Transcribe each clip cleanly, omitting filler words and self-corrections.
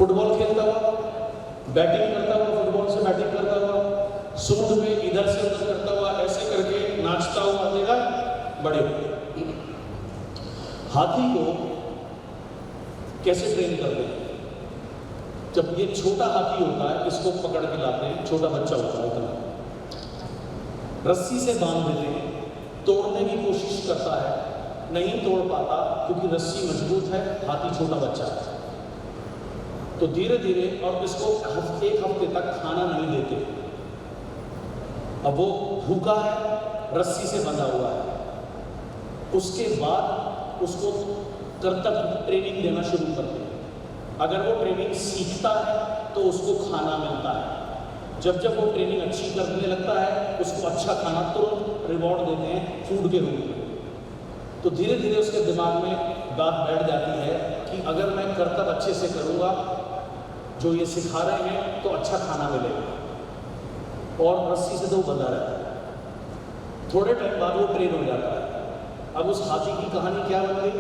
Football खेलता हुआ, batting करता हुआ, फुटबॉल से बैटिंग करता हुआ, सूंड में इधर से उधर करता हुआ, ऐसे करके नाचता हुआ देगा बड़े हो। हाथी को कैसे ट्रेन करते हैं? जब ये छोटा हाथी होता है, इसको पकड़ के लाते हैं, छोटा बच्चा होता है इतना, रस्सी से बांध देते हैं, तोड़ने की कोशिश करता है, नहीं तोड़ पाता क्योंकि रस्सी मजबूत है, हाथी छोटा बच्चा है। तो धीरे धीरे, और इसको एक हफ्ते तक खाना नहीं देते। अब वो भूखा है, रस्सी से बंधा हुआ है। उसके बाद उसको कर्तव्य ट्रेनिंग देना शुरू करते हैं। अगर वो ट्रेनिंग सीखता है तो उसको खाना मिलता है। जब जब वो ट्रेनिंग अच्छी करने लगता है, उसको अच्छा खाना तुरंत रिवॉर्ड देते हैं फूड के रूप में। तो धीरे धीरे उसके दिमाग में बात बैठ जाती है कि अगर मैं कर्तव्य अच्छे से करूँगा, जो ये सिखा रहे हैं, तो अच्छा खाना मिलेगा। और रस्सी से तो बंधा रहता है। थोड़े टाइम बाद वो ट्रेन हो जाता है। अब उस हाथी की कहानी क्या बन गई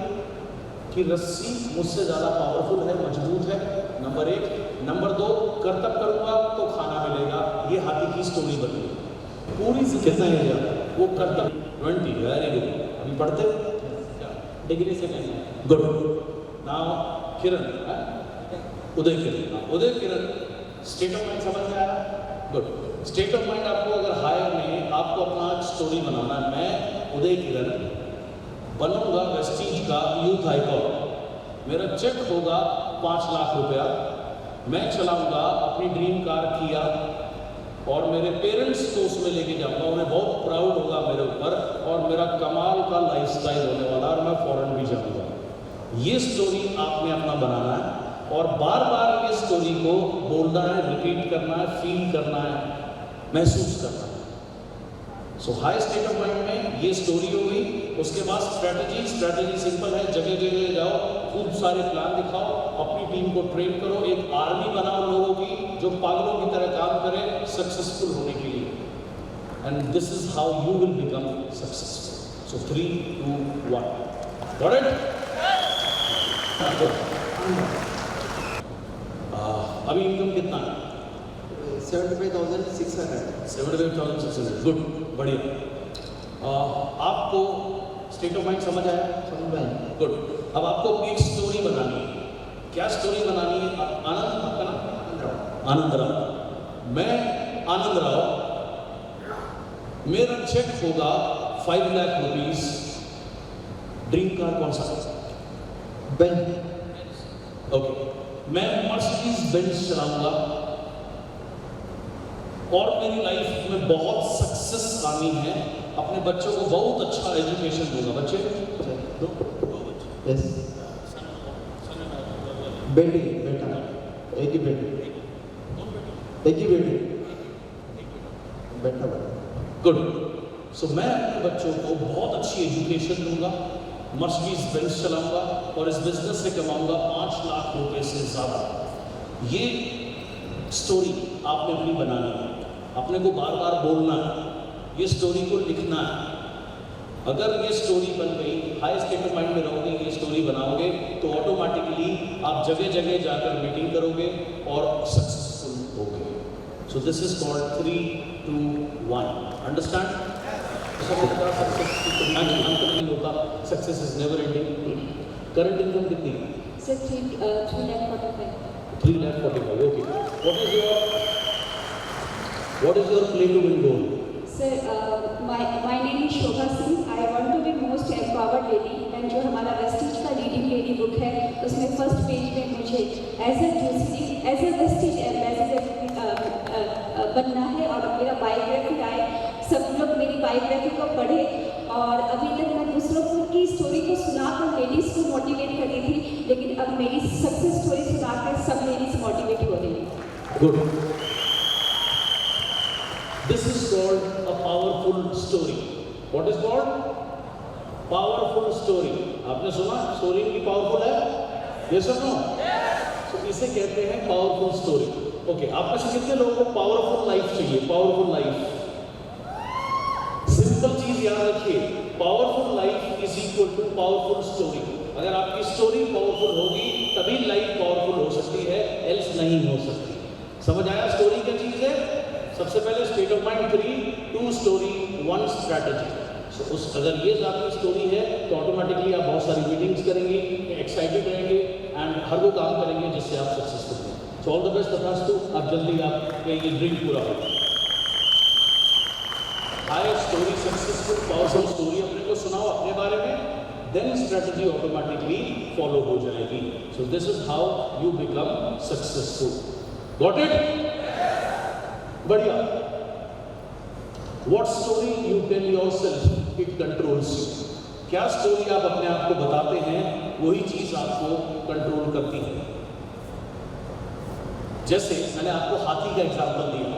कि रस्सी मुझसे ज़्यादा पावरफुल है, मजबूत है, नंबर 1। नंबर 2, कर्तव्य करूँगा तो खाना मिलेगा। ये हाथी की स्टोरी बन गई। पूरी से कितना एरिया वो कर्तव्य 20, वेरी गुड। अभी पढ़ते हो डिग्री से नहीं, good. Now Kiran, Uday Kiran, Uday Kiran, state of mind समझ में आया? गुड। स्टेट ऑफ माइंड आपको अगर हायर में आपको अपना स्टोरी बनाना है, मैं उदय किरण बनूंगा वेस्टीज का यूथ आइकॉन, मेरा चेक होगा 5 लाख रुपया, मैं चलाऊंगा अपनी ड्रीम कार किया, और मेरे पेरेंट्स को उसमें लेके जाऊंगा, उन्हें बहुत प्राउड होगा मेरे ऊपर, और मेरा कमाल का लाइफस्टाइल होने वाला, और मैं फॉरेन भी जाऊंगा। ये स्टोरी आपने अपना बनाना है, और बार बार ये स्टोरी को बोलना है, रिपीट करना है, फील करना है, महसूस करना है। सो हाई स्टेट ऑफ माइंड में ये स्टोरी हो गई। उसके बाद स्ट्रैटेजी सिंपल है, जगह जगह जाओ, खूब सारे प्लान दिखाओ, अपनी टीम को ट्रेन करो, एक आर्मी बनाओ लोगों की जो पागलों की तरह काम करे सक्सेसफुल होने के लिए। And this is how you will become successful. So 3, 2, 1, got it? अभी इनकम कितना है? 75,600। 75,600, गुड, बढ़िया। आपको स्टेट ऑफ माइंड समझ आया? समझ में आया। गुड। अब आपको अपनी एक स्टोरी बनानी है। क्या स्टोरी बनानी है? आनंद, आपका नाम? आनंद राव। मैं आनंद राव, मेरा चेक होगा 5 लाख रुपीज। ड्रीम कार कौन सा? बेंज। ओके। मैं मर्सिडीज बेंज चलाऊंगा, और मेरी लाइफ में बहुत सक्सेस आनी है। अपने बच्चों को बहुत अच्छा एजुकेशन दूंगा। बच्चे दो बच्चे, यस। बेटी, बेटा, एक ही बेटी, एक ही बेटी, बेटा। गुड। सो मैं अपने बच्चों को बहुत अच्छी एजुकेशन दूंगा, मर्सिडीज बेंज चलाऊंगा, और इस बिजनेस से कमाऊंगा 5 लाख रुपए से ज़्यादा। ये स्टोरी आपने अपनी बनानी है, अपने को बार बार बोलना है, ये स्टोरी को लिखना है। अगर ये स्टोरी बन गई, हाई स्टेट ऑफ माइंड में रहोगे, ये स्टोरी बनाओगे, तो ऑटोमेटिकली आप जगह जगह जाकर मीटिंग करोगे और सक्सेसफुल होगे। So this is called 3, 2, 1। Understand? नहीं होता, success is never ending. Current income कितनी? Sir, 3,45,000. 3,45,000, okay. What is your play to win goal? Sir, my name is Shobha Singh. I want to be most empowered lady. And जो हमारा Vestige का leading lady book है, उसमें first page में मुझे as a Vestige ambassador बनना है, और मेरा बायोग्राफी आए, सब लोग मेरी बायोग्राफी को पढ़े। और अभी तक मैं दूसरों की स्टोरी को सुनाकर लेडीज़ को मोटिवेट करती थी, लेकिन अब मेरी सक्सेस स्टोरी सुनाकर सब लेडीज़ मोटिवेट हो रही हैं। Good. This is called a powerful story. What is called? Powerful story. आपने सुना स्टोरी की पावरफुल है? Yes or no? तो इसे कहते हैं पावरफुल स्टोरी। ओके, आप में से कितने लोगों को पावरफुल लाइफ चाहिए? Powerful life. सिंपल चीज याद रखिए, powerful life is equal to powerful story. अगर आपकी स्टोरी पावरफुल होगी तभी लाइफ पावरफुल हो सकती है, नहीं हो सकती। समझ आया स्टोरी क्या चीज़ है? सबसे पहले state of mind 3, 2 story 1 strategy. उस अगर ये आपकी स्टोरी है तो ऑटोमेटिकली आप बहुत सारी मीटिंग्स करेंगे, एक्साइटेड रहेंगे एंड हर वो काम करेंगे जिससे आप सक्सेसफुल हैं। सो ऑल द बेस्ट तथास्तु। आप जल्दी आपके ये ड्रीम पूरा हो। High story, successful powerful story अपने को सुनाओ अपने बारे में, देन स्ट्रेटजी ऑटोमेटिकली फॉलो हो जाएगी। So this is how you become successful. Got it? बढ़िया। What story you tell yourself, it controls you. क्या स्टोरी आप अपने आप को बताते हैं वही चीज आपको कंट्रोल करती है। जैसे मैंने आपको हाथी का एग्जांपल दिया।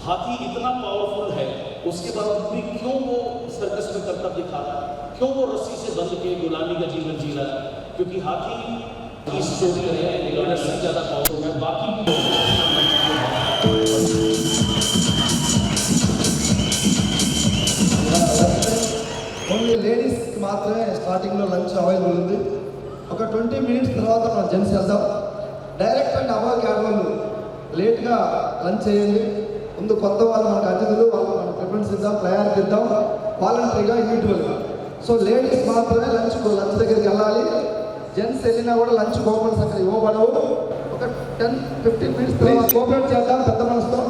हाथी इतना पावरफुल है, उसके बावजूद भी क्यों वो सर्कस में करतब दिखा रहा है, क्यों वो रस्सी से बंध के गुलामी का जीवन जी रहा है? क्योंकि हाथी की स्टोरी है, रस्सी ज्यादा पावरफुल है। बाकी ఓన్లీ లేడీస్కి మాత్రమే స్టార్టింగ్లో లంచ్ అవైలబుల్ ఉంది. ఒక 20 మినిట్స్ తర్వాత మనం జెంట్స్ వెళ్దాం. డైరెక్ట్ అండ్ అబౌవ్ క్యాబ్ వాళ్ళు లేట్గా లంచ్ చేయండి. ముందు కొత్త వాళ్ళు మనకు అతిథులు, వాళ్ళకి మనం ప్రిఫరెన్స్ ఇద్దాం, ప్రయారిటీ ఇద్దాం, వాలంటరీగా ఇండివిజువల్గా. సో లేడీస్ మాత్రమే లంచ్ దగ్గరికి వెళ్ళాలి. జెంట్స్ వెళ్ళినా కూడా లంచ్ కూపన్స్ అక్కడ ఇవ్వబడవు. ఒక 10-15 మినిట్స్ తర్వాత కోఆపరేట్ చేద్దాం పెద్ద మనసుతో.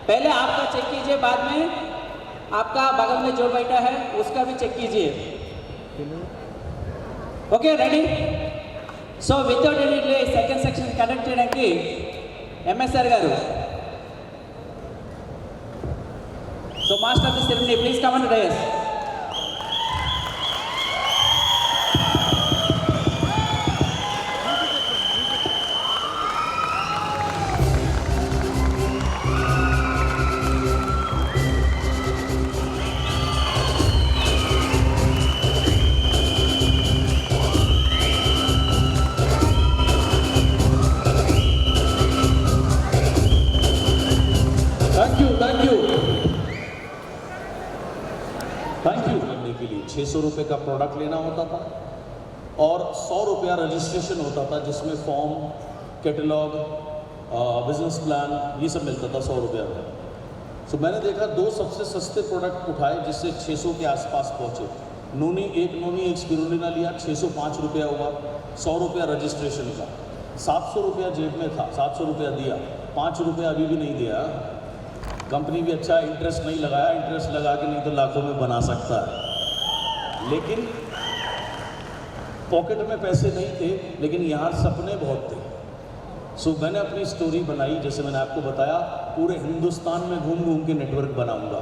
पहले आपका चेक कीजिए, बाद में आपका बगल में जो बैठा है उसका भी चेक कीजिए। Okay, ready? So without any delay second section conduct చేయడానికి ఎంఎస్ఆర్ గారు, so master of the ceremony please come on dais. Thank you करने के लिए 600 रुपये का प्रोडक्ट लेना होता था और 100 रुपया रजिस्ट्रेशन होता था, जिसमें फॉर्म, कैटलॉग, बिजनेस प्लान ये सब मिलता था 100 रुपया में। सो मैंने देखा 2 सबसे सस्ते प्रोडक्ट उठाए जिससे 600 के आसपास पहुँचे। नोनी एक स्पिरुलिना लिया, 605 रुपया हुआ, 100 रुपया रजिस्ट्रेशन का, 700 रुपया जेब में था, 700 रुपया दिया, 5 रुपया अभी भी नहीं दिया। कंपनी भी अच्छा इंटरेस्ट नहीं लगाया, इंटरेस्ट लगा के नहीं तो लाखों में बना सकता है, लेकिन पॉकेट में पैसे नहीं थे, लेकिन यहाँ सपने बहुत थे। सो मैंने अपनी स्टोरी बनाई, जैसे मैंने आपको बताया पूरे हिंदुस्तान में घूम घूम के नेटवर्क बनाऊंगा,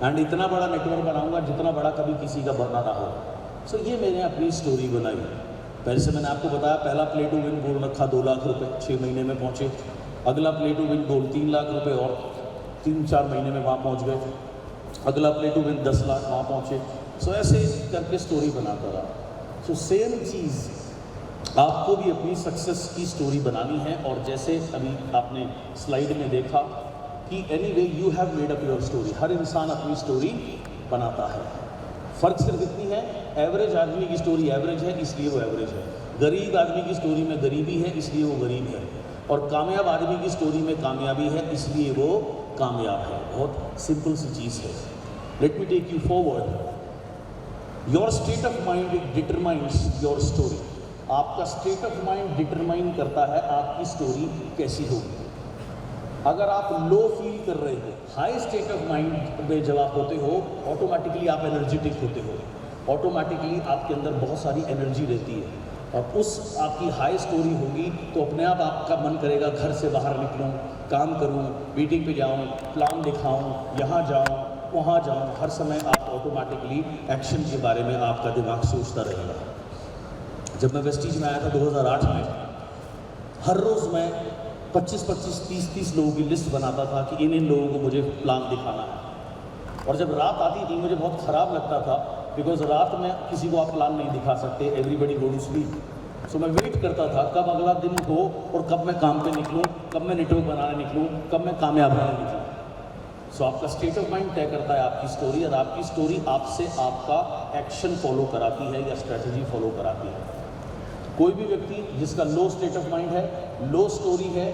एंड इतना बड़ा नेटवर्क बनाऊंगा जितना बड़ा कभी किसी का बना ना हो। सो ये मैंने अपनी स्टोरी बनाई। पहले से मैंने आपको बताया, पहला प्ले टू विन गोल रखा 2 लाख रुपए, 6 महीने में पहुँचे। अगला प्ले टू विन गोल 3 लाख रुपए और 3-4 महीने में वहाँ पहुँच गए। अगला प्ले टू विन 10 लाख, वहाँ पहुँचे। सो ऐसे करके स्टोरी बनाता रहा। सो सेम चीज़ आपको भी अपनी सक्सेस की स्टोरी बनानी है, और जैसे अभी आपने स्लाइड में देखा कि anyway you have made up your story. हर इंसान अपनी स्टोरी बनाता है। फ़र्क सिर्फ इतनी है, एवरेज आदमी की स्टोरी एवरेज है इसलिए वो एवरेज है, गरीब आदमी की स्टोरी में गरीबी है इसलिए वो गरीब है, और कामयाब आदमी की स्टोरी में कामयाबी है इसलिए वो कामयाब है। बहुत सिंपल सी चीज़ है। Let me take you forward. Your state of mind determines your story. आपका स्टेट ऑफ माइंड डिटरमाइन करता है आपकी स्टोरी कैसी होगी। अगर आप लो फील कर रहे हो, हाई स्टेट ऑफ माइंड में जब आप होते हो, ऑटोमेटिकली आप एनर्जेटिक होते हो, ऑटोमेटिकली आपके अंदर बहुत सारी एनर्जी रहती है, और उस आपकी हाई स्टोरी होगी तो अपने आप आपका मन करेगा घर से बाहर निकलूं, काम करूं, मीटिंग पे जाऊं, प्लान दिखाऊं, यहाँ जाऊं, वहाँ जाऊं। हर समय आप ऑटोमेटिकली एक्शन के बारे में आपका दिमाग सोचता रहेगा। जब मैं वेस्टीज में आया था 2008 में, हर रोज़ मैं 25-25, 30-30 लोगों की लिस्ट बनाता था कि इन लोगों को मुझे प्लान दिखाना है। और जब रात आती थी मुझे बहुत ख़राब लगता था, बिकॉज रात में किसी को आप प्लान नहीं दिखा सकते, एवरीबडी गो टू स्लीप। सो मैं वेट करता था कब अगला दिन हो और कब मैं काम पे निकलूं, कब मैं नेटवर्क बनाने निकलूं, कब मैं कामयाब होने निकलूं। सो आपका स्टेट ऑफ माइंड तय करता है आपकी स्टोरी, और आपकी स्टोरी आपसे आपका एक्शन फॉलो कराती है या स्ट्रैटेजी फॉलो कराती है। कोई भी व्यक्ति जिसका लो स्टेट ऑफ माइंड है, लो स्टोरी है,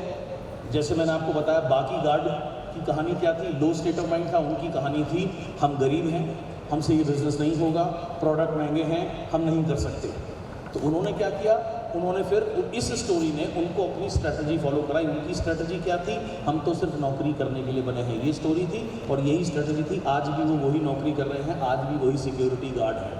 जैसे मैंने आपको बताया बाकी गार्ड की कहानी क्या थी, लो स्टेट ऑफ माइंड था, उनकी कहानी थी हम गरीब हैं, हमसे ये बिज़नेस नहीं होगा, प्रोडक्ट महंगे हैं, हम नहीं कर सकते। तो उन्होंने क्या किया, उन्होंने फिर इस स्टोरी ने उनको अपनी स्ट्रैटेजी फॉलो कराई। उनकी स्ट्रैटेजी क्या थी, हम तो सिर्फ नौकरी करने के लिए बने हैं, ये स्टोरी थी, और यही स्ट्रैटेजी थी। आज भी वो वही नौकरी कर रहे हैं, आज भी वही सिक्योरिटी गार्ड है,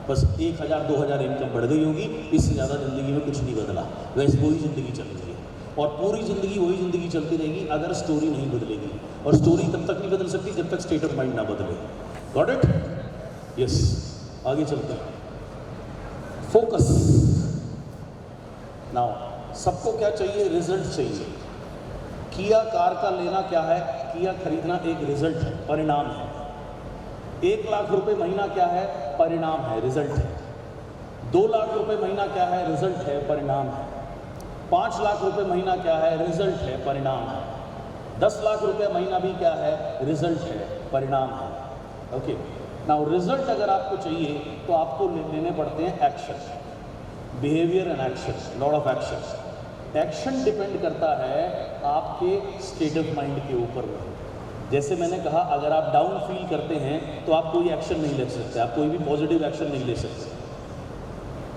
बस 1000-2000 इनकम बढ़ गई होगी, इससे ज़्यादा ज़िंदगी में कुछ नहीं बदला, वैसे वही ज़िंदगी चल रही है, और पूरी ज़िंदगी वही ज़िंदगी चलती रहेगी अगर स्टोरी नहीं बदलेगी। और स्टोरी तब तक नहीं बदल सकती जब तक स्टेट ऑफ माइंड ना बदले। Got it? यस, आगे चलते हैं। फोकस। नाउ सबको क्या चाहिए, रिजल्ट चाहिए। किया कार का लेना क्या है, किया खरीदना एक रिजल्ट है, परिणाम है। 1 लाख रुपए महीना क्या है, परिणाम है, रिजल्ट है। 2 लाख रुपए महीना क्या है, रिजल्ट है, परिणाम है। 5 लाख रुपए महीना क्या है, रिजल्ट है, परिणाम है। 10 लाख रुपए महीना भी क्या है, रिजल्ट है, परिणाम है। ओके, नाउ रिजल्ट अगर आपको चाहिए तो आपको लेने पड़ते हैं action, behaviour and action, lot of action. Action depend करता है आपके स्टेट ऑफ माइंड के ऊपर। जैसे मैंने कहा, अगर आप डाउन फील करते हैं तो आप कोई एक्शन नहीं ले सकते, आप कोई भी पॉजिटिव एक्शन नहीं ले सकते।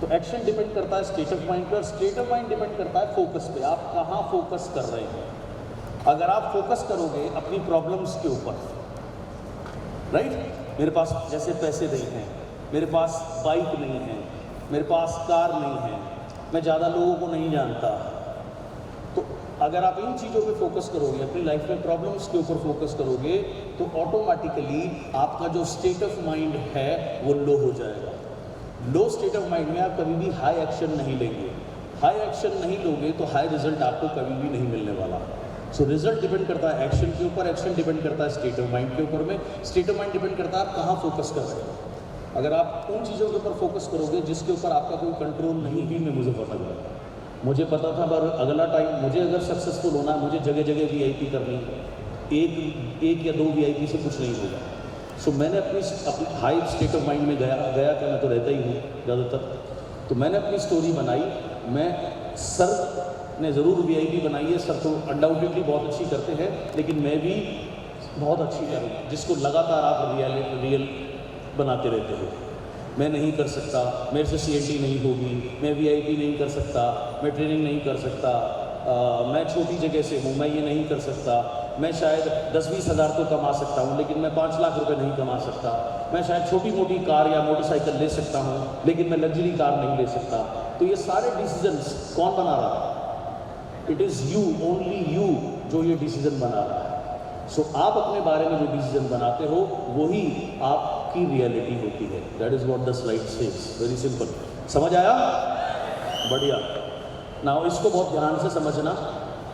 तो एक्शन डिपेंड करता है स्टेट ऑफ माइंड पे, और स्टेट ऑफ माइंड डिपेंड करता है फोकस पे, आप कहाँ फोकस कर रहे हैं। अगर आप फोकस करोगे अपनी प्रॉब्लम्स के ऊपर, राइट, मेरे पास जैसे पैसे नहीं हैं, मेरे पास बाइक नहीं है, मेरे पास कार नहीं है, मैं ज़्यादा लोगों को नहीं जानता, तो अगर आप इन चीज़ों पे फोकस करोगे, अपनी लाइफ में प्रॉब्लम्स के ऊपर फोकस करोगे, तो ऑटोमेटिकली आपका जो स्टेट ऑफ माइंड है वो लो हो जाएगा। लो स्टेट ऑफ माइंड में आप कभी भी हाई एक्शन नहीं लेंगे। हाई एक्शन नहीं लोगे तो हाई रिजल्ट आपको कभी भी नहीं मिलने वाला। सो रिजल्ट डिपेंड करता है एक्शन के ऊपर, एक्शन डिपेंड करता है स्टेट ऑफ माइंड के ऊपर में, स्टेट ऑफ माइंड डिपेंड करता है आप कहाँ फोकस कर रहे हो। अगर आप उन चीज़ों के ऊपर फोकस करोगे जिसके ऊपर आपका कोई कंट्रोल नहीं भी, में मुझे पता लगा, मुझे पता था पर अगला टाइम मुझे अगर सक्सेसफुल होना है, मुझे जगह जगह VIP करनी है, एक या दो VIP से कुछ नहीं होगा। सो मैंने अपनी हाई स्टेट ऑफ माइंड में गया कि मैं तो रहता ही हूँ ज़्यादातर, तो मैंने अपनी स्टोरी बनाई। मैं सर ने ज़रूर VIP बनाई है, सर तो अनडाउटेडली बहुत अच्छी करते हैं, लेकिन मैं भी बहुत अच्छी करूँ जिसको लगातार आप रियल बनाते रहते हो। मैं नहीं कर सकता, मेरे से CNT नहीं होगी, मैं VIP नहीं कर सकता, मैं ट्रेनिंग नहीं कर सकता, मैं छोटी जगह से हूँ, मैं ये नहीं कर सकता, मैं शायद 10-20 हज़ार तो कमा सकता हूँ लेकिन मैं 5 लाख रुपए नहीं कमा सकता, मैं शायद छोटी मोटी कार या मोटरसाइकिल ले सकता हूँ लेकिन मैं लग्जरी कार नहीं ले सकता। तो ये सारे डिसीजंस कौन बना रहा है? It is you, only you जो ये डिसीजन बना रहा है। सो आप अपने बारे में जो डिसीजन बनाते हो वही आपकी रियलिटी होती है। That is what the slide says, very simple. समझ आया? बढ़िया। नाउ इसको बहुत ध्यान से समझना।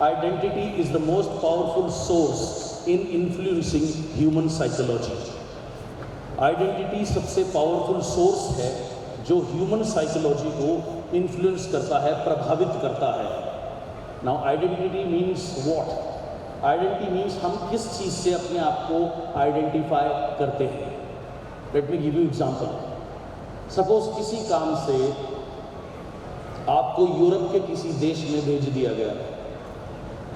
Identity is the most powerful source in influencing human psychology. Identity सबसे पावरफुल सोर्स है जो ह्यूमन साइकोलॉजी को इन्फ्लुएंस करता है, प्रभावित करता है। Now identity means what? Identity means हम किस चीज़ से अपने आप को आइडेंटिफाई करते हैं। Let me give you example. Suppose किसी काम से आपको यूरोप के किसी देश में भेज दिया गया,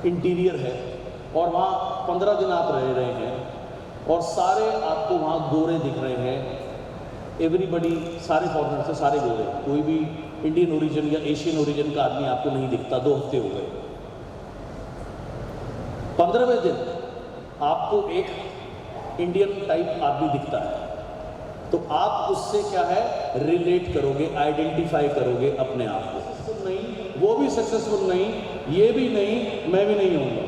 इंटीरियर है और वहाँ 15 दिन आप रह रहे हैं और सारे आपको वहाँ गोरे दिख रहे हैं। एवरीबडी, सारे फॉरेनर से सारे गोरे, कोई भी इंडियन ओरिजिन या एशियन ओरिजिन का आदमी आपको नहीं दिखता। 2 हफ्ते हो गए। 15वें दिन आपको एक इंडियन टाइप आदमी दिखता है, तो आप उससे क्या है, रिलेट करोगे, आइडेंटिफाई करोगे अपने आप को। नहीं, वो भी सक्सेसफुल नहीं, ये भी नहीं, मैं भी नहीं होऊंगा,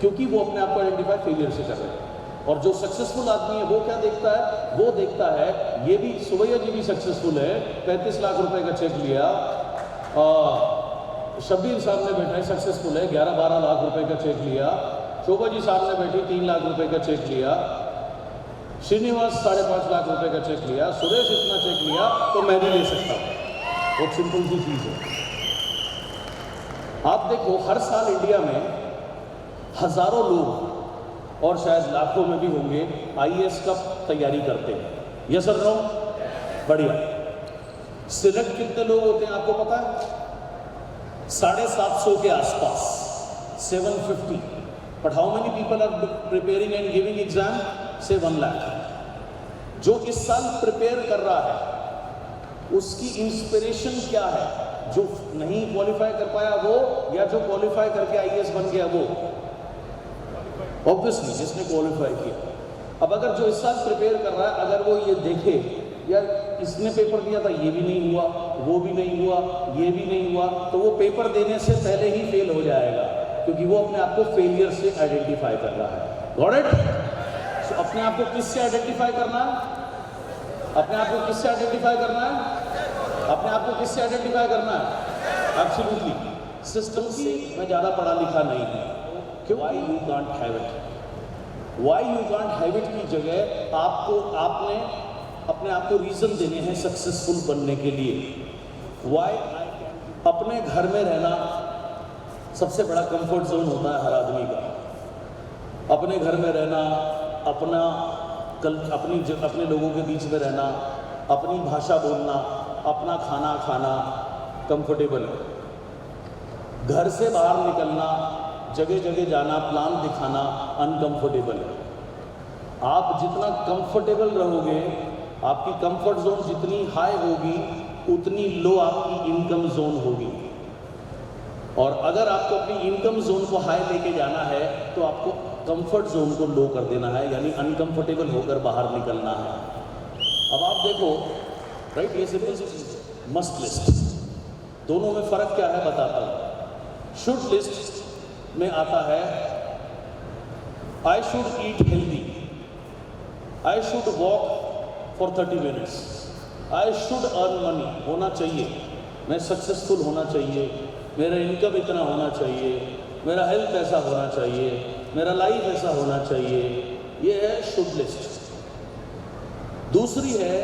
क्योंकि वो अपने आप को आइडेंटिफाई फेलियर से कर रहे हैं। और जो सक्सेसफुल आदमी है वो क्या देखता है? वो देखता है ये भी, सुबैया जी भी सक्सेसफुल है, 35 लाख रुपए का चेक लिया, शब्बीर सामने बैठा है सक्सेसफुल है, 11-12 लाख रुपए का चेक लिया, शोभा जी सामने बैठी 3 लाख रुपए का चेक लिया, श्रीनिवास 5.5 लाख रुपए का चेक लिया, सुरेश इतना चेक लिया, तो मैं भी ले सकता हूँ। बहुत सिंपल सी चीज़ है। आप देखो हर साल इंडिया में हजारों लोग और शायद लाखों में भी होंगे IAS का तैयारी करते हैं। यस और नो? बढ़िया। सिलेक्ट कितने लोग होते हैं आपको पता है? 750 के आसपास, 750। But how many people are preparing and giving exam? से 1 लाख। जो इस साल प्रिपेयर कर रहा है उसकी इंस्पिरेशन क्या है? जो नहीं क्वालिफाई कर पाया वो, या जो क्वालिफाई करके IAS बन गया वो? ऑब्वियसली जिसने क्वालिफाई किया। अब अगर जो इस साल प्रिपेयर कर रहा है, अगर वो ये देखे यार इसने पेपर दिया था, ये भी नहीं हुआ, वो भी नहीं हुआ, ये भी नहीं हुआ, तो वो पेपर देने से पहले ही फेल हो जाएगा, क्योंकि वो अपने आप को फेलियर से आइडेंटिफाई कर रहा है। Got it? सो अपने आप को किससे आइडेंटिफाई करना है? अपने आप को किससे आइडेंटिफाई करना है? अपने आप को किससे आइडेंटिफाई करना है? एब्सोल्युटली सिस्टम से। मैं ज़्यादा पढ़ा लिखा नहीं हूँ, क्यों? Why you can't have it? Why you can't have it की जगह आपने अपने आप को रीज़न देने हैं सक्सेसफुल बनने के लिए। वाई अपने घर में रहना सबसे बड़ा कंफर्ट जोन होता है हर आदमी का। अपने घर में रहना, अपने लोगों के बीच में रहना, अपनी भाषा बोलना, अपना खाना खाना कंफर्टेबल है। घर से बाहर निकलना, जगह जगह जाना, प्लान दिखाना अनकंफर्टेबल है। आप जितना कंफर्टेबल रहोगे, आपकी कंफर्ट जोन जितनी हाई होगी, उतनी लो आपकी इनकम जोन होगी। और अगर आपको अपनी इनकम जोन को हाई लेके जाना है तो आपको कंफर्ट जोन को लो कर देना है, यानी अनकंफर्टेबल होकर बाहर निकलना है। अब आप देखो, राइट, ये सिंपल सी चीज है। मस्ट लिस्ट, दोनों में फर्क क्या है बताता हूं। शुड लिस्ट में आता है I should eat healthy, I should walk for 30 minutes, I should earn money, होना चाहिए, मैं सक्सेसफुल होना चाहिए, मेरा इनकम इतना होना चाहिए, मेरा हेल्थ ऐसा होना चाहिए, मेरा लाइफ ऐसा होना चाहिए। ये है शुड लिस्ट। दूसरी है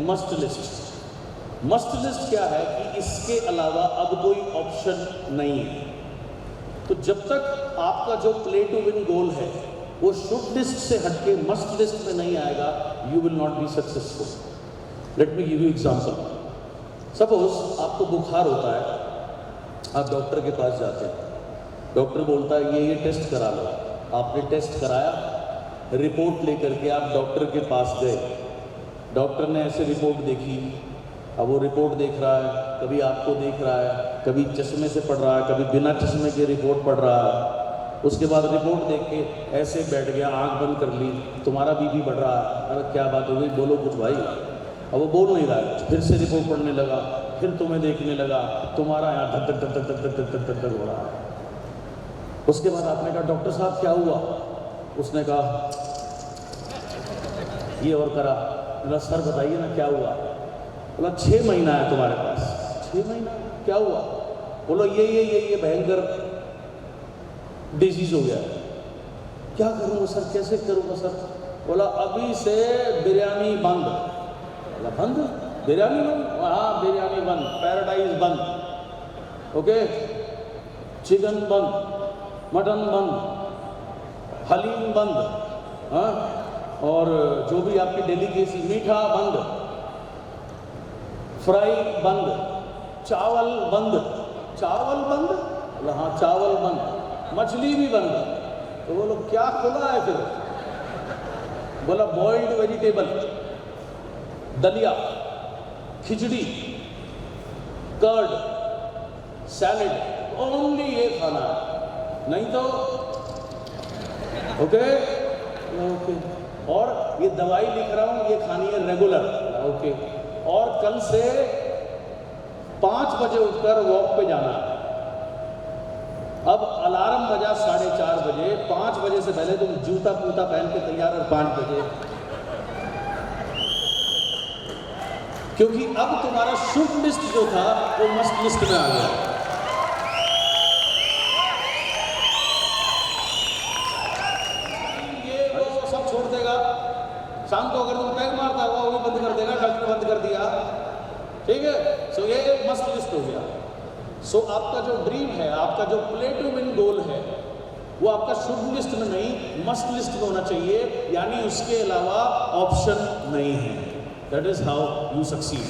मस्ट लिस्ट। मस्ट लिस्ट क्या है कि इसके अलावा अब कोई ऑप्शन नहीं है। तो जब तक आपका जो प्ले टू विन गोल है वो शुड लिस्ट से हटके मस्ट लिस्ट में नहीं आएगा, you will not be successful. Let me give you example. Suppose आपको बुखार होता है, आप डॉक्टर के पास जाते हैं, डॉक्टर बोलता है ये टेस्ट करा लो, आपने टेस्ट कराया, रिपोर्ट लेकर के आप डॉक्टर के पास गए, डॉक्टर ने ऐसे रिपोर्ट देखी, अब वो रिपोर्ट देख रहा है, कभी आपको देख रहा है, कभी चश्मे से पढ़ रहा है, कभी बिना चश्मे के रिपोर्ट पढ़ रहा है। उसके बाद रिपोर्ट देख के ऐसे बैठ गया, आंख बंद कर ली, तुम्हारा बीपी बढ़ रहा है, अरे क्या बात हो गई, बोलो कुछ भाई। अब वो बोल नहीं रहा है, फिर से रिपोर्ट पढ़ने लगा, फिर तुम्हें देखने लगा, तुम्हारा यहाँ धक धक धक धक धक धक धक धक हो रहा है। उसके बाद आपने कहा डॉक्टर साहब क्या हुआ? उसने कहा ये और करा। बोला सर बताइए ना क्या हुआ? बोला 6 महीना है तुम्हारे पास। 6 महीना क्या हुआ? बोलो ये भयंकर डिजीज हो गया है। क्या करूँगा सर, कैसे करूँगा सर? बोला अभी से बिरयानी बंद। बोला बंद? बिरयानी बंद? हाँ बिरयानी बंद, पैराडाइज बंद, ओके, चिकन बंद, मटन बंद, हलीम बंद, हाँ, और जो भी आपकी डेलीकेसी, मीठा बंद, फ्राई बंद, चावल बंद। चावल बंद? बोला हाँ चावल बंद, मछली भी बंद। तो बोलो क्या खुला है फिर? बोला बॉइल्ड वेजिटेबल, दलिया, खिचड़ी, कर्ड, सैलेड, ओनली ये खाना है, नहीं तो ओके ओके। और ये दवाई लिख रहा हूँ, ये खानी है रेगुलर, ओके। और कल से 5 बजे उठकर वॉक पे जाना है। अब अलार्म बजा 4:30 बजे, 5 बजे से पहले तुम जूता पूता पहन के तैयार और 5 बजे, क्योंकि अब तुम्हारा शुड लिस्ट जो था वो मस्ट लिस्ट में आ गया। ये वो सब छोड़ देगा, शाम को अगर तुम टैग मारता हुआ वो भी बंद कर देगा, डॉक्टर बंद कर दिया, ठीक है। सो ये मस्ट लिस्ट हो गया। सो आपका जो ड्रीम है, आपका जो प्ले टू विन गोल है, वो आपका शुड लिस्ट में नहीं मस्ट लिस्ट में होना चाहिए, यानी उसके अलावा ऑप्शन नहीं है। That is how you succeed.